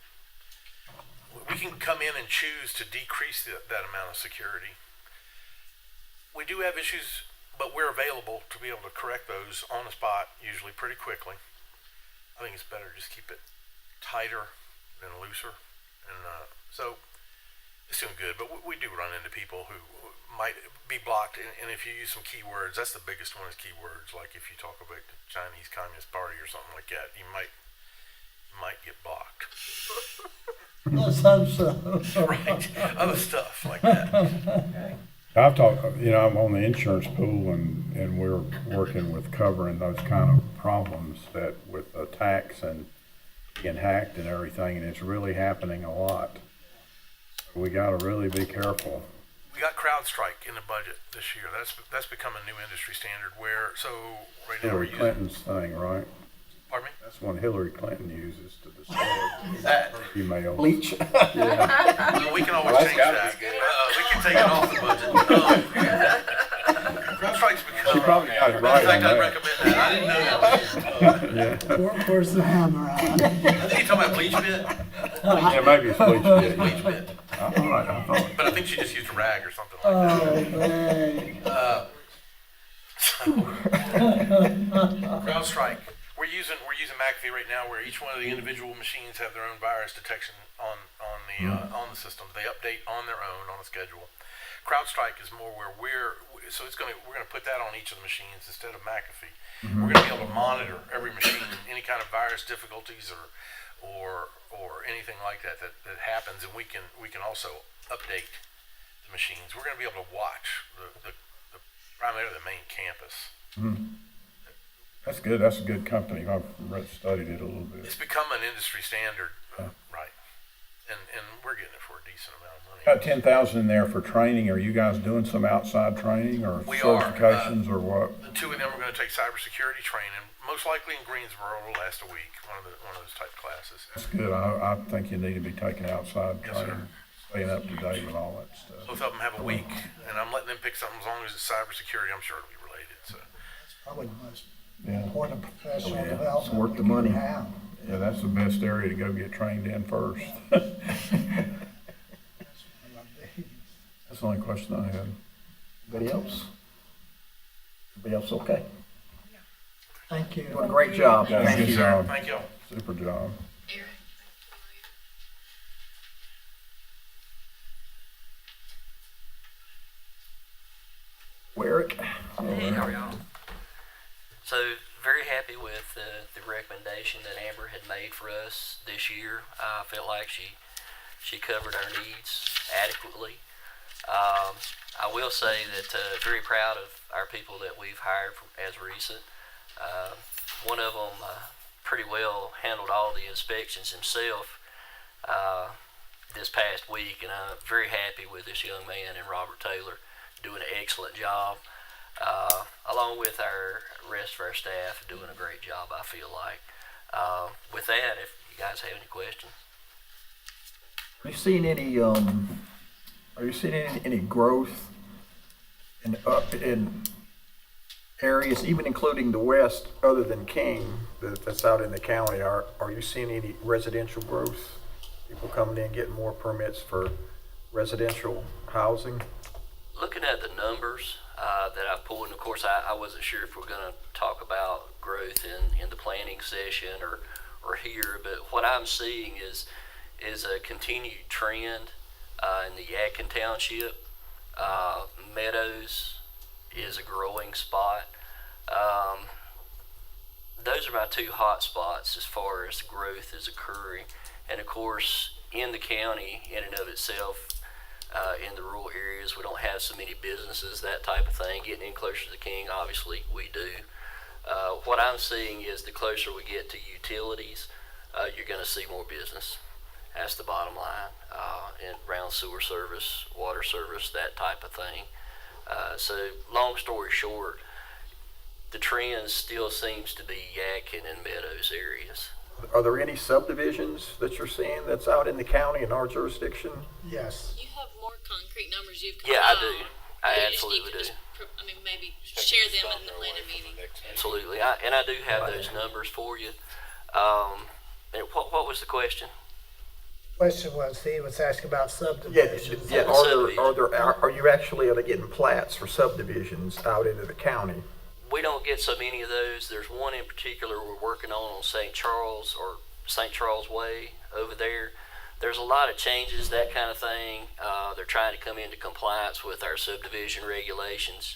We can come in and choose to decrease that amount of security. We do have issues, but we're available to be able to correct those on the spot, usually pretty quickly. I think it's better to just keep it tighter than looser. And so it's doing good, but we do run into people who might be blocked. And if you use some keywords, that's the biggest one is keywords. Like if you talk about the Chinese Communist Party or something like that, you might might get blocked. Let's hope so. Right, other stuff like that. I've talked, I'm on the insurance pool and we're working with covering those kind of problems that with attacks and getting hacked and everything, and it's really happening a lot. We gotta really be careful. We got CrowdStrike in the budget this year. That's become a new industry standard where, so right now we're Hillary using. Clinton's thing, right? Pardon me? That's one Hillary Clinton uses to destroy That, emails. Bleach. Yeah. well, we can always Well, that's change gotta that. be good. We can take it off the budget. CrowdStrike's become. She probably got it In right fact, on I'd that. recommend that. I didn't know that. Yeah. Where's the hammer on? I think you're talking about bleach bit. Yeah, maybe it's bleach bit. Bleach bit. I thought. But I think she just used a rag or something like that. Oh, man. CrowdStrike. We're using McAfee right now, where each one of the individual machines have their own virus detection on the system. They update on their own on a schedule. CrowdStrike is more where we're gonna put that on each of the machines instead of McAfee. We're gonna be able to monitor every machine, any kind of virus difficulties or anything like that happens, and we can also update the machines. We're gonna be able to watch the primarily the main campus. That's good. That's a good company. I've studied it a little bit. It's become an industry standard, right? And we're getting it for a decent amount of money. Got 10,000 in there for training. Are you guys doing some outside training or We are. certifications or what? The two of them are going to take cybersecurity training, most likely in Greensboro. It'll last a week. One of those type classes. That's good. I think you need to be taking outside Yes, sir. training, staying up to date with all that stuff. Both of them have a week, and I'm letting them pick something as long as it's cybersecurity. I'm sure it'll be related. So Probably the most Yeah. important professional Yeah, it's development worth we the can money. have. Yeah, that's the best area to go get trained in first. That's the only question I had. Anybody else? Everybody else okay? Thank you. Doing a great job. Yeah, Thank good you. job. thank y'all. Super job. Warwick? Hey, how are y'all? So, very happy with the recommendation that Amber had made for us this year. I felt like she covered our needs adequately. I will say that very proud of our people that we've hired as recent. One of them pretty well handled all the inspections himself this past week, and I'm very happy with this young man and Robert Taylor doing an excellent job, along with our rest of our staff doing a great job, I feel like. With that, if you guys have any questions. Are you seeing any growth in areas, even including the west, other than King, that's out in the county? Are you seeing any residential growth? People coming in, getting more permits for residential housing? Looking at the numbers that I've pulled, and of course I wasn't sure if we're going to talk about growth in the planning session or here, but what I'm seeing is a continued trend in the Yadkin Township. Meadows is a growing spot. Those are my two hot spots as far as growth is occurring. And of course, in the county, in and of itself, in the rural areas, we don't have so many businesses, that type of thing. Getting in closer to the King, obviously, we do. What I'm seeing is the closer we get to utilities, you're going to see more business. That's the bottom line. And around sewer service, water service, that type of thing. So, long story short, the trend still seems to be Yadkin and Meadows areas. Are there any subdivisions that you're seeing that's out in the county in our jurisdiction? Yes. You have more concrete numbers you've Yeah, I do. I absolutely do. I mean, maybe share them in the planning meeting. Absolutely. And I do have those numbers for you. And what was the question? Question was, he was asking about Yeah, subdivisions. yeah. Are you actually getting plats for subdivisions out into the county? We don't get so many of those. There's one in particular we're working on St. Charles or St. Charles Way over there. There's a lot of changes, that kind of thing. They're trying to come into compliance with our subdivision regulations,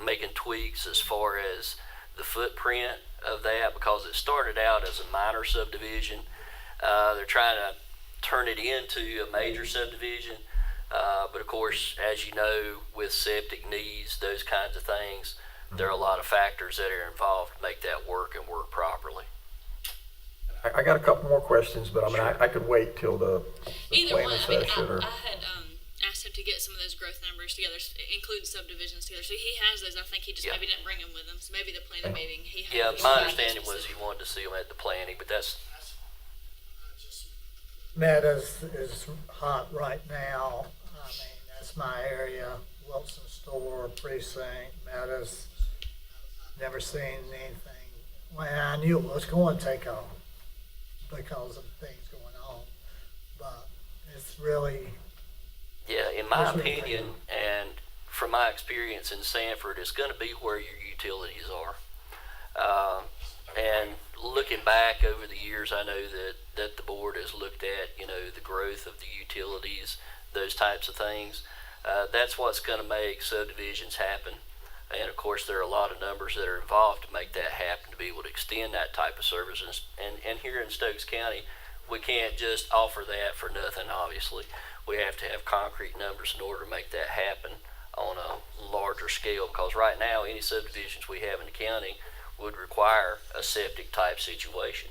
making tweaks as far as the footprint of that because it started out as a minor subdivision. They're trying to turn it into a major subdivision. But of course, as you know, with septic needs, those kinds of things, there are a lot of factors that are involved to make that work and work properly. I got a couple more questions, but I mean, I could wait till the Either planning one. I mean, session or. I had asked him to get some of those growth numbers together, including subdivisions together. So he has those. I think he just maybe didn't bring them with him. So maybe the planning meeting he had. Yeah, my understanding was he wanted to see them at the planning, but that's Meadows is hot right now. I mean, that's my area. Wilson Store, Precinct, Meadows. Never seen anything. Well, I knew it was going to take off because of things going on, but it's really. Yeah, in my opinion, and from my experience in Sanford, it's going to be where your utilities are. And looking back over the years, I know that the board has looked at, the growth of the utilities, those types of things. That's what's going to make subdivisions happen. And of course, there are a lot of numbers that are involved to make that happen, to be able to extend that type of service. And here in Stokes County, we can't just offer that for nothing, obviously. We have to have concrete numbers in order to make that happen on a larger scale, because right now, any subdivisions we have in the county would require a septic type situation.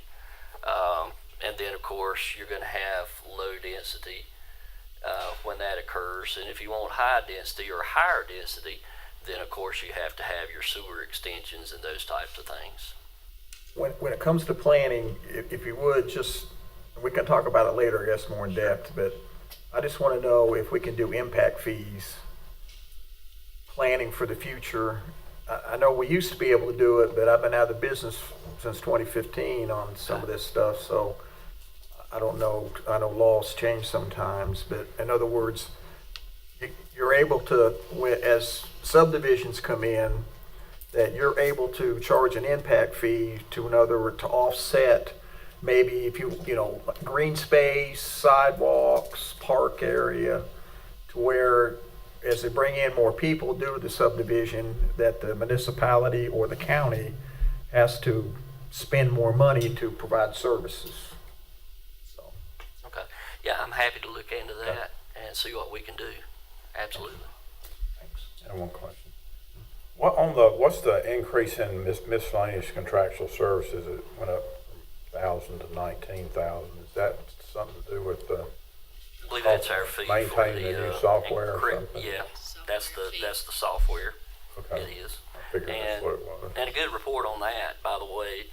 And then, of course, you're going to have low density when that occurs. And if you want high density or higher density, then of course you have to have your sewer extensions and those types of things. When it comes to planning, if you would just, we can talk about it later, I guess, more in depth, but I just want to know if we can do impact fees, planning for the future. I know we used to be able to do it, but I've been out of the business since 2015 on some of this stuff, so I don't know. I know laws change sometimes, but in other words, you're able to, as subdivisions come in, that you're able to charge an impact fee to offset maybe if green space, sidewalks, park area, to where as they bring in more people due to the subdivision, that the municipality or the county has to spend more money to provide services. So. Okay. Yeah, I'm happy to look into that and see what we can do. Absolutely. Thanks. I have one question. What's the increase in miscellaneous contractual services? It went up from 1,000 to 19,000. Is that something to do with the? I believe that's our fee maintaining for the new software or something? Yeah, that's the software. Okay. It is. I figured that's what it was. And a good report on that, by the way.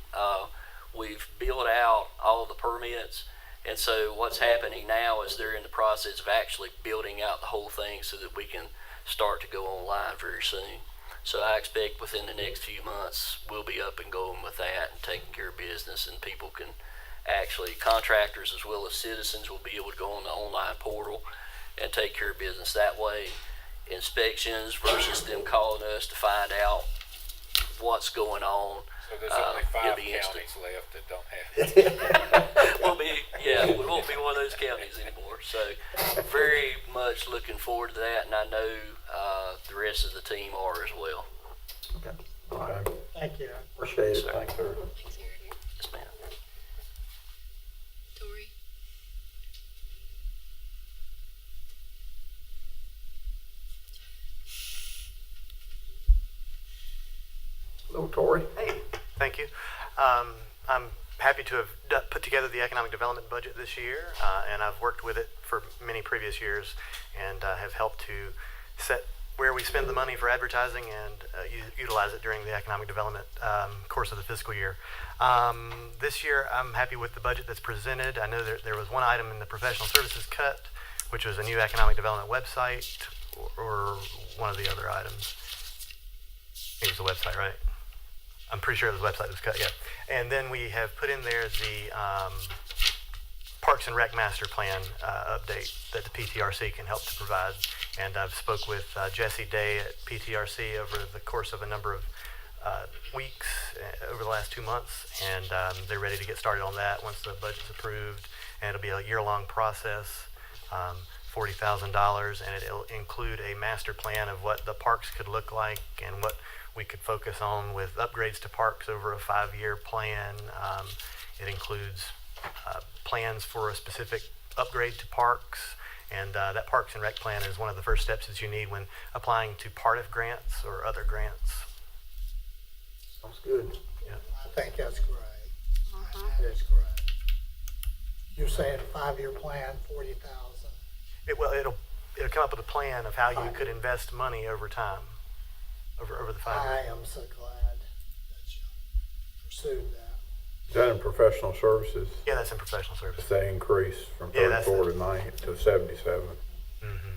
We've built out all the permits. And so what's happening now is they're in the process of actually building out the whole thing so that we can start to go online very soon. So I expect within the next few months, we'll be up and going with that and taking care of business, and people can actually, contractors as well as citizens will be able to go on the online portal and take care of business that way. Inspections versus them calling us to find out what's going on. So there's only 5 counties left that don't have it. We won't be one of those counties anymore. So very much looking forward to that, and I know the rest of the team are as well. Okay. All right. Thank you. Appreciate it. Thanks, Eric. Yes, ma'am. Tori? Hello, Tori. Hey, thank you. I'm happy to have put together the economic development budget this year, and I've worked with it for many previous years, and have helped to set where we spend the money for advertising and utilize it during the economic development course of the fiscal year. This year, I'm happy with the budget that's presented. I know there was one item in the professional services cut, which was a new economic development website, or one of the other items. I think it was the website, right? I'm pretty sure the website was cut, yeah. And then we have put in there the Parks and Rec Master Plan update that the PTRC can help to provide. And I've spoke with Jesse Day at PTRC over the course of a number of weeks over the last 2 months, and they're ready to get started on that once the budget's approved. And it'll be a year-long process, $40,000, and it'll include a master plan of what the parks could look like and what we could focus on with upgrades to parks over a 5-year plan. It includes plans for a specific upgrade to parks, and that Parks and Rec plan is one of the first steps that you need when applying to PARTIF grants or other grants. Sounds good. Yeah. I think that's great. That's great. You're saying 5-year plan, 40,000. It'll come up with a plan of how you could invest money over time, over the 5 years. I am so glad that you pursued that. Is that in professional services? Yeah, that's in professional services. If they increase from Yeah, that's 34 to 90 to 77. Mm-hmm.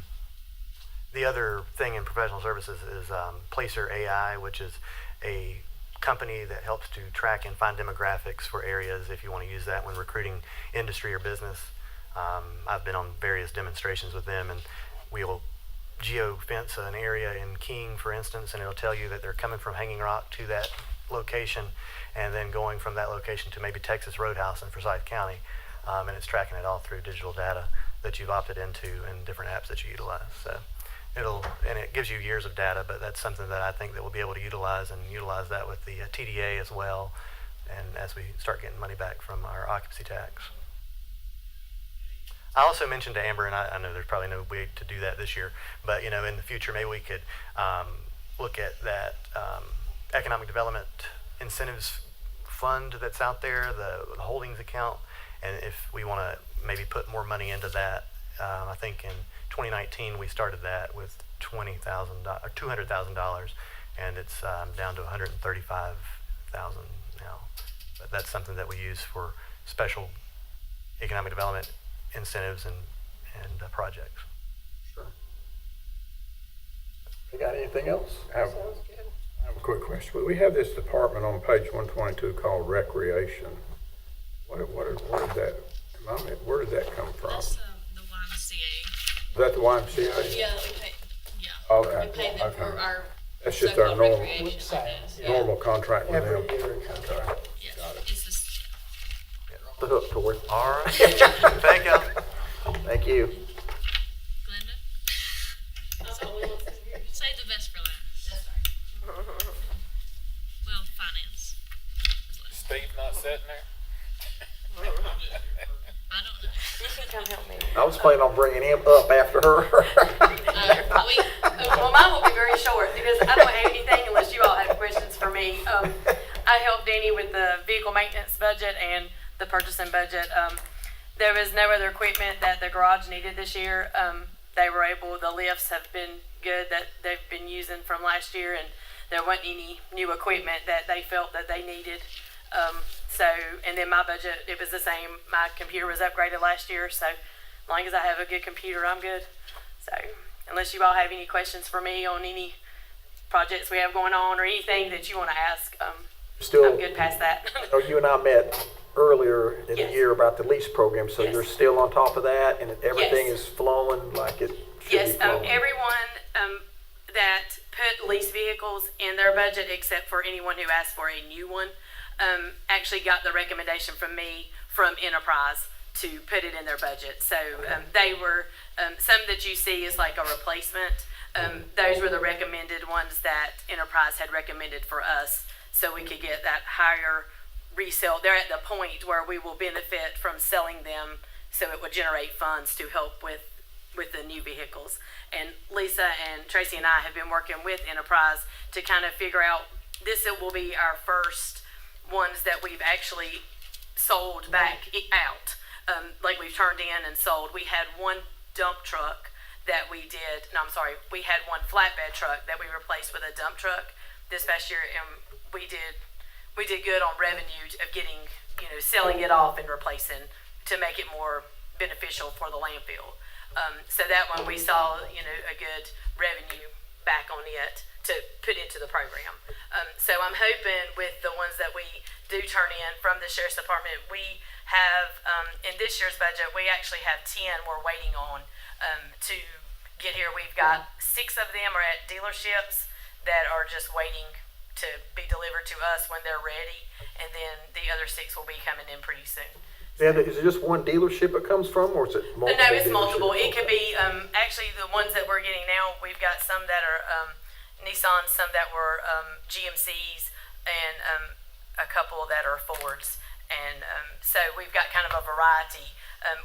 The other thing in professional services is Placer AI, which is a company that helps to track and find demographics for areas if you want to use that when recruiting industry or business. I've been on various demonstrations with them, and we'll geo-fence an area in King, for instance, and it'll tell you that they're coming from Hanging Rock to that location and then going from that location to maybe Texas Roadhouse in Forsyth County, and it's tracking it all through digital data that you've opted into in different apps that you utilize. So it gives you years of data, but that's something that I think that we'll be able to utilize that with the TDA as well, and as we start getting money back from our occupancy tax. I also mentioned to Amber, and I know there's probably no way to do that this year, but in the future maybe we could look at that economic development incentives fund that's out there, the holdings account, and if we want to maybe put more money into that. I think in 2019 we started that with $200,000, and it's down to $135,000 now. But that's something that we use for special economic development incentives and projects. Sure. You got anything else? I have a quick question. We have this department on page 122 called recreation. Where did that come from? That's the YMCA. Is that the YMCA? Yeah, we pay. Yeah. Okay. We pay them for Okay. our. That's just so-called our normal, recreation, I guess. Yeah. normal contract with them. Every year it comes out. Yeah. It's just. The hook, Tori. All right. Thank you. Thank you. Glenda? Save the best for last. Well, finance. Steve not sitting there? I don't know. You can come help me. I was planning on bringing him up after her. Well, mine will be very short because I don't have anything unless you all have questions for me. I helped Danny with the vehicle maintenance budget and the purchasing budget. There was no other equipment that the garage needed this year. The lifts have been good that they've been using from last year, and there wasn't any new equipment that they felt that they needed. And then my budget, it was the same. My computer was upgraded last year, so as long as I have a good computer, I'm good. So unless you all have any questions for me on any projects we have going on or anything that you want to ask, I'm good past that. You and I met earlier in the Yes. year about the lease program, so Yes. you're still on top of that, and everything Yes. is flowing like it should Yes, be flowing. everyone that put lease vehicles in their budget, except for anyone who asked for a new one, actually got the recommendation from me from Enterprise to put it in their budget. So they were, some that you see is like a replacement. Those were the recommended ones that Enterprise had recommended for us, so we could get that higher resale. They're at the point where we will benefit from selling them, so it would generate funds to help with the new vehicles. And Lisa and Tracy and I have been working with Enterprise to kind of figure out, this will be our first ones that we've actually sold back out. Like we've turned in and sold. We had one dump truck that we had one flatbed truck that we replaced with a dump truck this past year, and we did good on revenue of getting, selling it off and replacing to make it more beneficial for the landfill. So that one we saw, a good revenue back on it to put into the program. So I'm hoping with the ones that we do turn in from the Sheriff's Department, we have, in this year's budget, we actually have 10 we're waiting on to get here. We've got 6 of them are at dealerships that are just waiting to be delivered to us when they're ready, and then the other 6 will be coming in pretty soon. Yeah, is it just one dealership it comes from, or is it multiple? No, it's multiple. dealerships? It could be, actually the ones that we're getting now, we've got some that are Nissans, some that were GMCs, and a couple that are Fords. And so we've got kind of a variety.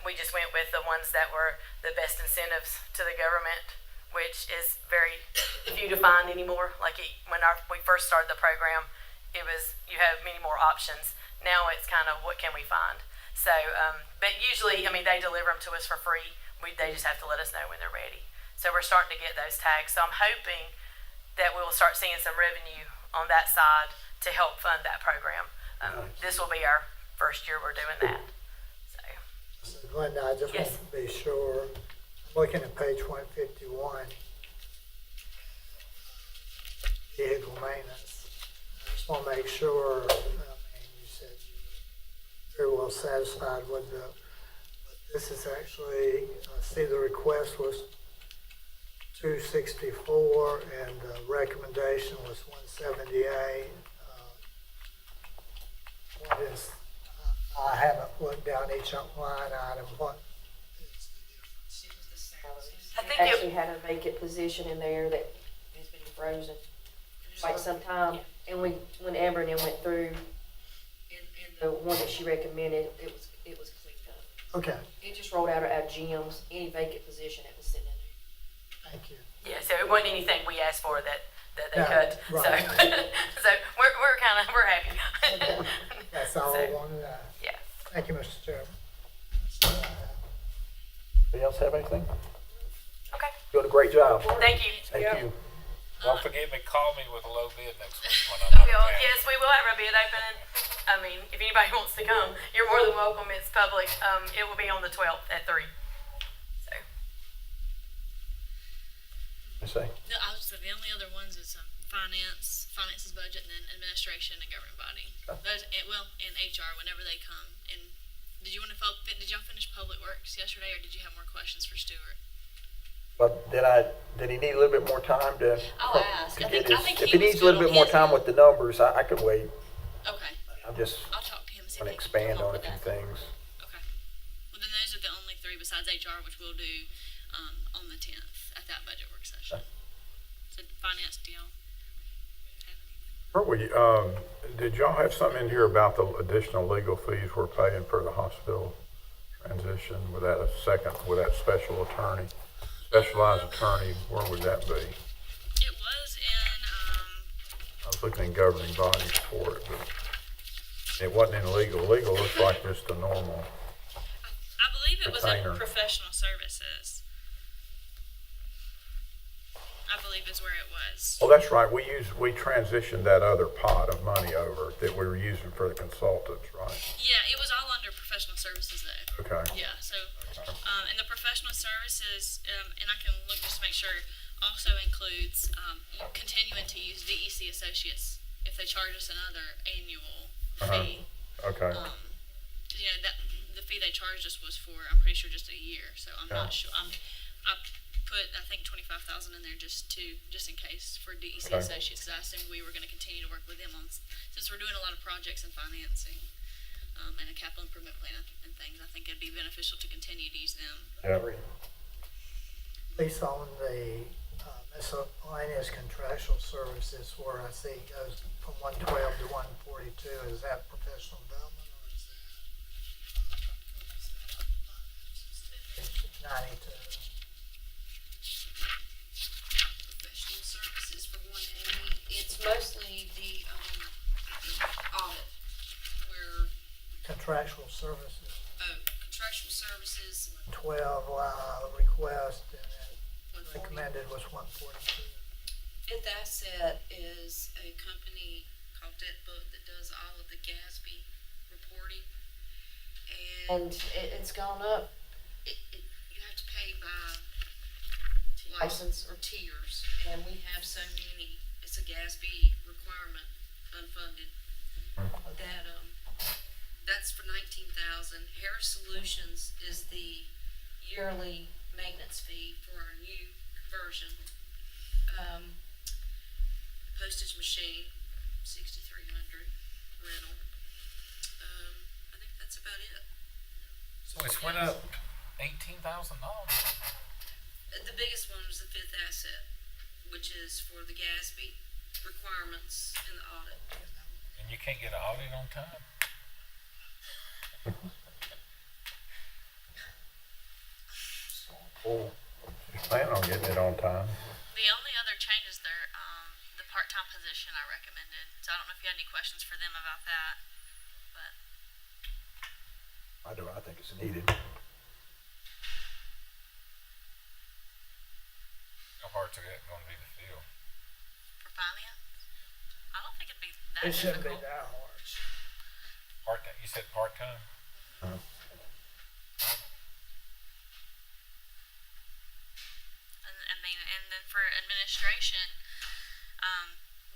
We just went with the ones that were the best incentives to the government, which is very few to find anymore. Like when we first started the program, it was you have many more options. Now it's kind of what can we find. So, but usually, I mean, they deliver them to us for free. They just have to let us know when they're ready. So we're starting to get those tags. So I'm hoping that we will start seeing some revenue on that side to help fund that program. This will be our first year we're doing that. So Glenda, I just want to be sure. I'm looking at page 151. Vehicle maintenance. I just want to make sure, you said you're very well satisfied with this is actually, I see the request was 264 and the recommendation was 178. What is, I haven't looked down each line item. What is the difference? I think actually had a vacant position in there that has been frozen quite some time. And when Amber and them went through, and the one that she recommended, it was cleaned up. Okay. It just rolled out of our gyms, any vacant position that was sitting in there. Thank you. Yeah, so it wasn't anything we asked for that they No, cut. right. So we're happy. Okay. That's all I wanted to ask. Yeah. Thank you, Mr. Chairman. Anybody else have anything? Okay. Doing a great job. Thank you. Thank you. Don't forget me, call me with a low bid next week when I'm out of Well, town. yes, we will have our bid opening. I mean, if anybody wants to come, you're more than welcome. It's public. It will be on the 12th at 3. So. I say. No, I was just the only other ones is finance's budget, and then administration and governing body. Those, and HR whenever they come. And did you want to did y'all finish public works yesterday, or did you have more questions for Stuart? But did he need a little bit more time to? I'll ask. to I think if he he needs was a little good bit on more his time end. with the numbers, I could wait. Okay. I'm just I'll talk to him and see want to if he can expand come on up a with few that. things. Okay. Well, then those are the only three besides HR, which we'll do on the 10th at that budget work session. So finance deal. Did y'all have something in here about the additional legal fees we're paying for the hospital transition? With that special attorney, specialized attorney, where would that be? It was in, I was looking in governing bodies for it, but it wasn't in legal. Legal looks like just a normal. I believe it was Retainer. in professional services. I believe is where it was. Well, that's right. We transitioned that other pot of money over that we were using for the consultants, right? Yeah, it was all under professional services though. Okay. Yeah, so, and the professional services, and I can look just to make sure, also includes, continuing to use DEC associates if they charge us another annual fee. Okay. You know, that, the fee they charged us was for, I'm pretty sure just a year, so I'm not sure, I put, I think 25,000 in there just in case for DEC Okay. associates, because I assumed we were gonna continue to work with them on, since we're doing a lot of projects and financing, and a capital improvement plan and things, I think it'd be beneficial to continue to use them. Based on the miscellaneous contractual services where I see it goes from 112 to 142, is that professional development or is that 92? Professional services for 180, it's mostly the, audit, where, Contractual services, contractual services, 12 request and then recommended was 142. Fifth Asset is a company called DebtBook that does all of the GASB reporting. And it's gone up. You have to pay by license or tiers, and we have so many, it's a GASB requirement, unfunded, that, that's for 19,000. Harris Solutions is the yearly maintenance fee for our new conversion. Postage machine, 6,300 rental. I think that's about it. So it's went up $18,000. The biggest one was the Fifth Asset. which is for the GASB requirements in the audit. And you can't get an audit on time? Well, you plan on getting it on time. The only other change is the part-time position I recommended. So I don't know if you had any questions for them about that, but I do, I think it's needed. How hard's it gonna be to fill? for finance, I don't think it'd be that It shouldn't be difficult. that hard. Part-time, you said part-time? And then for administration,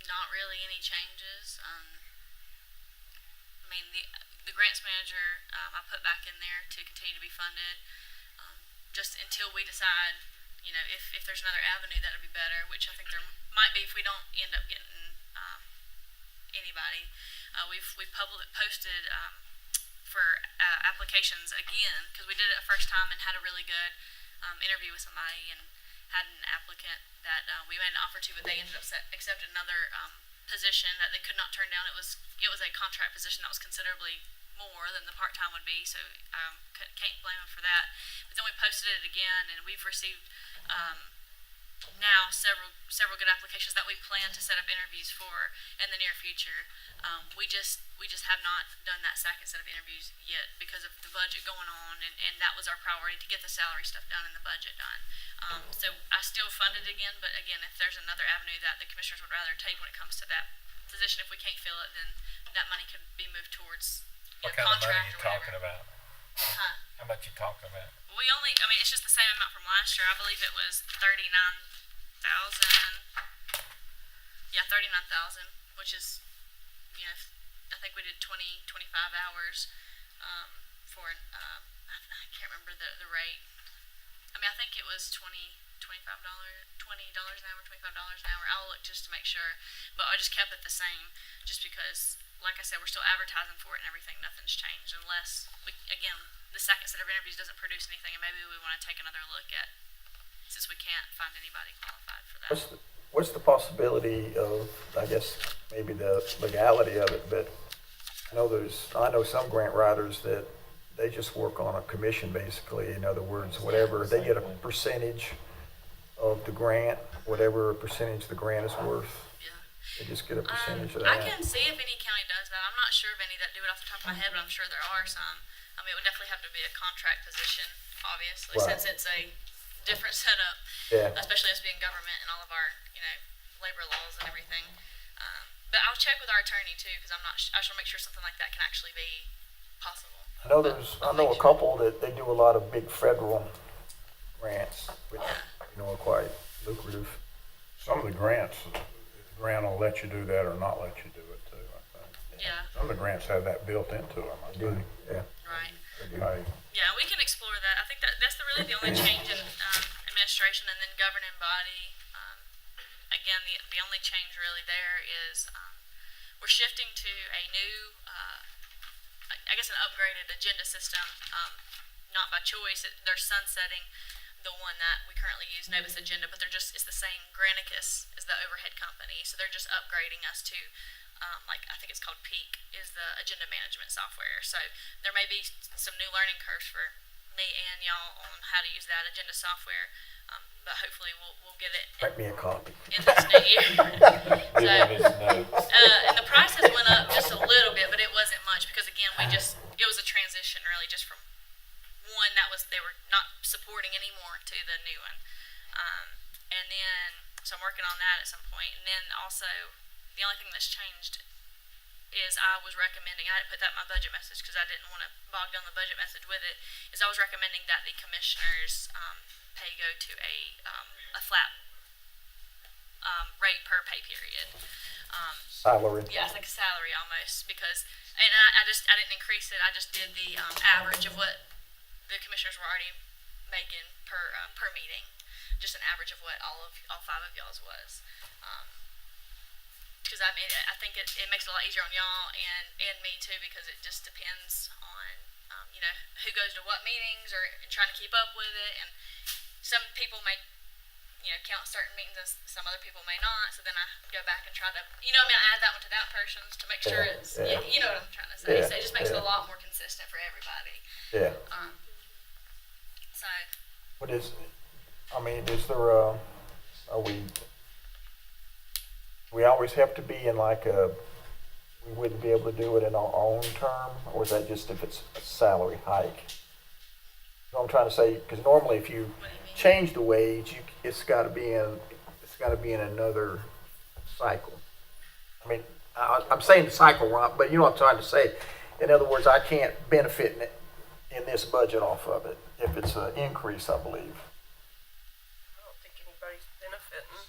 not really any changes. I mean, the grants manager, I put back in there to continue to be funded, just until we decide, you know, if there's another avenue that would be better, which I think there might be if we don't end up getting anybody. We've posted for applications again, because we did it the first time and had a really good interview with somebody and had an applicant that we made an offer to, but they ended up accepting another position that they could not turn down. It was a contract position that was considerably more than the part-time would be, so can't blame them for that. But then we posted it again, and we've received now several good applications that we plan to set up interviews for in the near future. We just have not done that second set of interviews yet because of the budget going on, and that was our priority, to get the salary stuff done and the budget done. So I still fund it again, but again, if there's another avenue that the commissioners would rather take when it comes to that position, if we can't fill it, then that money could be moved towards What kind of money contract you or whatever. talking about? Huh? How much you talking about? It's just the same amount from last year. I believe it was 39,000. Yeah, 39,000, which is, you know, I think we did 25 hours for, I can't remember the rate. I mean, I think it was $20 an hour, $25 an hour. I'll look just to make sure, but I just kept it the same, just because, like I said, we're still advertising for it and everything. Nothing's changed unless the second set of interviews doesn't produce anything, and maybe we want to take another look at, since we can't find anybody qualified for that. What's the possibility of, I guess, maybe the legality of it, but I know some grant writers that they just work on a commission, basically. In other words, whatever, they get a percentage of the grant, whatever percentage the grant is worth. They just get a percentage of that. I can see if any county does that. I'm not sure of any that do it off the top of my head, but I'm sure there are some. I mean, it would definitely have to be a contract position, obviously, Right. since it's a different setup, Yeah. especially us being government and all of our, you know, labor laws and everything. But I'll check with our attorney too, because I just want to make sure something like that can actually be possible. I know a couple that they do a lot of big federal grants, which, you know, are quite lucrative. Some of the grants, the grant will let you do that or not let you do it too, I think. Yeah. Some of the grants have that built into them, I think. Yeah. Right. Hey, Yeah, we can explore that. I think that's really the only change in administration, and then governing body. Again, the only change really there is we're shifting to a new, I guess, an upgraded agenda system. Not by choice. They're sunsetting the one that we currently use, Novus Agenda, but it's the same. Granicus is the overhead company, so they're just upgrading us to. I think it's called Peak, is the agenda management software. So there may be some new learning curves for me and y'all on how to use that agenda software, but hopefully we'll get it Make me a copy. in this new year. Give him his notes. And the prices went up just a little bit, but it wasn't much because, again, it was a transition really, just from one that they were not supporting anymore to the new one. And then, so I'm working on that at some point. And then also, the only thing that's changed is I was recommending, I didn't put that in my budget message because I didn't want to bog down the budget message with it, is I was recommending that the commissioners' pay go to a flat rate per pay period. Salary. Yeah, it's like a salary almost, because, and I didn't increase it, I just did the average of what the commissioners were already making per meeting, just an average of what all five of y'all's was. Because I mean, I think it makes it a lot easier on y'all and me too, because it just depends on you know, who goes to what meetings and trying to keep up with it. And some people may count certain meetings as some other people may not. So then I go back and try to, I add that one to that person's to make sure it's, you know what I'm trying to say. So it just makes it a lot more consistent for everybody. Yeah. So. What is, is there are we always have to be in like we wouldn't be able to do it in our own term, or is that just if it's a salary hike? You know what I'm trying to say? Because normally if you change the wage, it's got to be in another cycle. I'm saying the cycle wrong, but you know what I'm trying to say. In other words, I can't benefit in this budget off of it if it's an increase, I believe. I don't think anybody's benefiting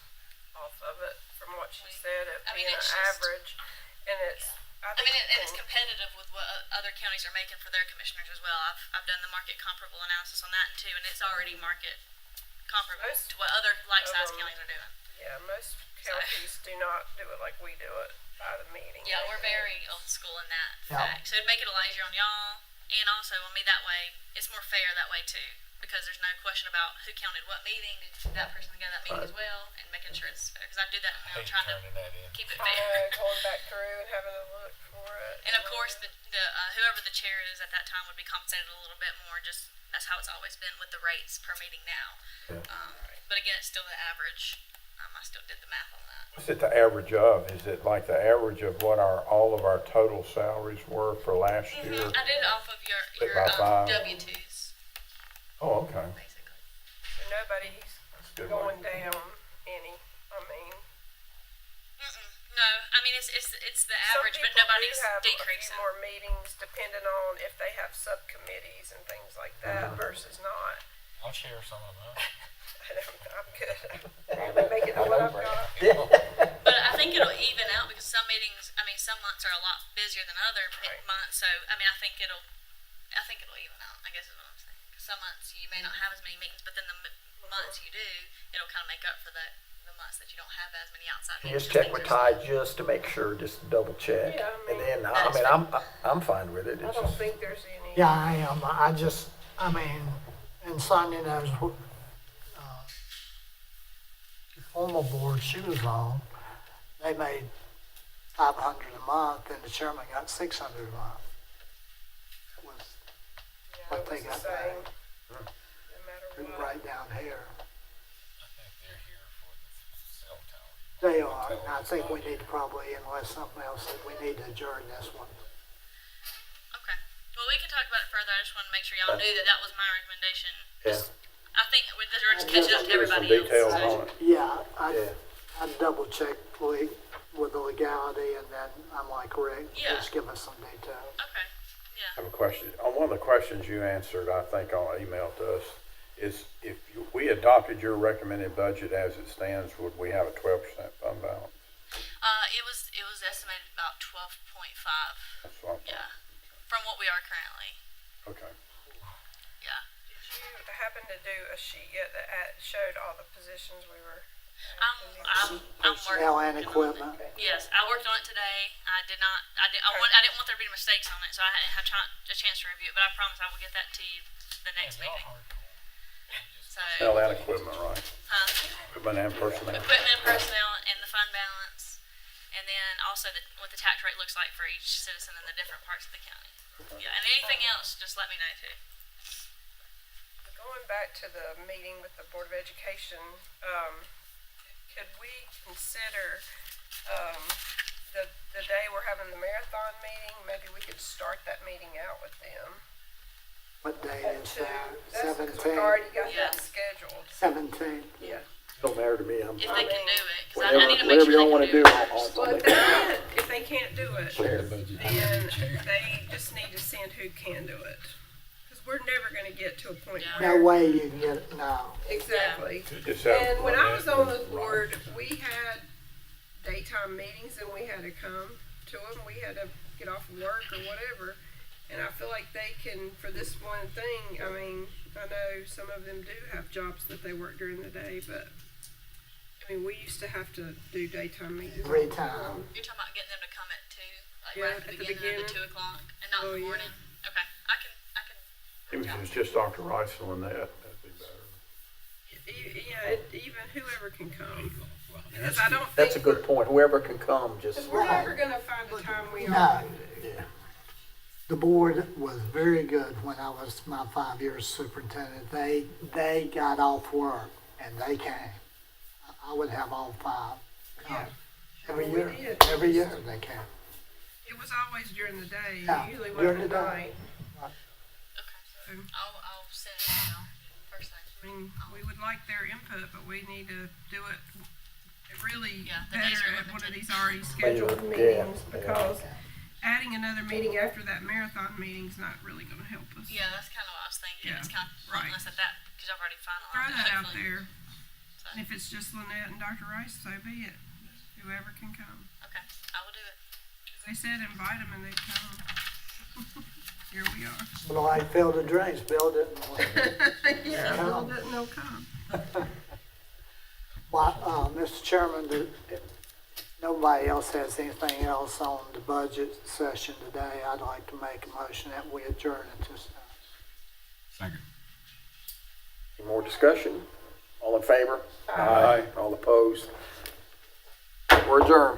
off of it from what she said. It being an average, and it's. And it's competitive with what other counties are making for their commissioners as well. I've done the market comparable analysis on that too, and it's already market comparable to what other like-sized counties are doing. Yeah, most counties do not do it like we do it by the meeting. Yeah, we're very old school in that fact. So it'd make it a lot easier on y'all, and also on me that way. It's more fair that way too, because there's no question about who counted what meeting. Did that person go to that meeting as well, and making sure it's fair. Because I do that now, I'm trying to keep it fair. Going back through and having a look for it. And of course, the whoever the chair is at that time would be compensated a little bit more. Just that's how it's always been with the rates per meeting now. But again, it's still the average. I still did the math on that. What's it the average of? Is it like the average of what all of our total salaries were for last year? I did it off of your W-2s. Oh, okay. Basically. And nobody's going down any. No, it's the average, but nobody's decreasing. Some people do have a few more meetings depending on if they have subcommittees and things like that versus not. I'll share some of them. I'm good. I'm making what I've got. But I think it'll even out because some meetings, some months are a lot busier than other months. So, I think it'll even out, I guess is what I'm saying. 'Cause some months you may not have as many meetings, but then the months you do, it'll kind of make up for the months that you don't have as many outside meetings. Just check with Ty just to make sure, just double check. Yeah, and then, I'm fine with it. I don't think there's any. Yeah, I am. And Sonia knows the former board she was on, they made $500 a month, and the chairman got $600 a month. That was what they got paid. Right down here. They are, and I think we need to probably, unless something else, that we need to adjourn this one. Okay. Well, we can talk about it further. I just want to make sure y'all knew that was my recommendation. Yeah. I think we're just catching up to everybody else. Yeah, I double checked with the legality, and then I'm like, Rick, just give us some details. Okay. Yeah. I have a question. On one of the questions you answered, I think on email to us, is if we adopted your recommended budget as it stands, would we have a 12% fund balance? It was estimated about 12.5. That's what I'm Yeah. From what we are currently. Okay. Yeah. Did you happen to do a sheet yet that showed all the positions we were? I'm Personnel and working equipment. on it. Yes, I worked on it today. I didn't want there to be mistakes on it, so I hadn't had a chance to review it. But I promise I will get that to you the next meeting. So. Personnel and equipment, right? Equipment and personnel. Equipment and personnel and the fund balance, and then also what the tax rate looks like for each citizen in the different parts of the county. Yeah, and anything else, just let me know too. Going back to the meeting with the Board of Education, could we consider the day we're having the marathon meeting? Maybe we could start that meeting out with them. What day is that? That's 'cause 17th? we've already got that scheduled. 17th. Yeah. Don't matter to me. If they can do it, because I need to make sure Whatever y'all want to do. Well, if they can't do it, then they just need to send who can do it. Because we're never going to get to a point No where. way you can get it now. Exactly. Just have And when I was one on the board, we had daytime meetings and we had to come to them. We had to get off of work or whatever. And I feel like they can, for this one thing, I know some of them do have jobs that they work during the day, but we used to have to do daytime meetings. Daytime. You're talking about getting them to come at 2, like Yeah, right at the beginning of the 2 o'clock, and not in the morning. Okay, I can. If it was just Dr. Rice on that, that'd be better. Yeah, even whoever can come. Because I don't think. That's a good point. Whoever can come, just. Because we're never gonna find the time we No. are. The board was very good when I was my 5 years superintendent. They got off work and they came. I would have all 5 come. Yeah. Every We year, did. every year they came. It was always during the day. Yeah, It usually during wasn't the at day. night. I'll send it now, first thing. I mean, we would like their input, but we need to do it really Yeah, the days better are at one of limited. these already scheduled Yeah, meetings, yeah. because adding another meeting after that marathon meeting's not really gonna help us. Yeah, that's kind of what I was thinking. Yeah, It's kind of right. pointless at that, because I've already finalized. Throw that out hopefully. there. And if it's just Lynette and Dr. Rice, so be it. Whoever can come. Okay, I will do it. They said invite them and they'd come. Here we are. Well, I filled the drains, Bill didn't. Yeah, Bill Come. didn't know come. Well, Mr. Chairman, if nobody else has anything else on the budget session today, I'd like to make a motion that we adjourn at this time. Second. Any more discussion? All in favor? Aye. All opposed? We're adjourned.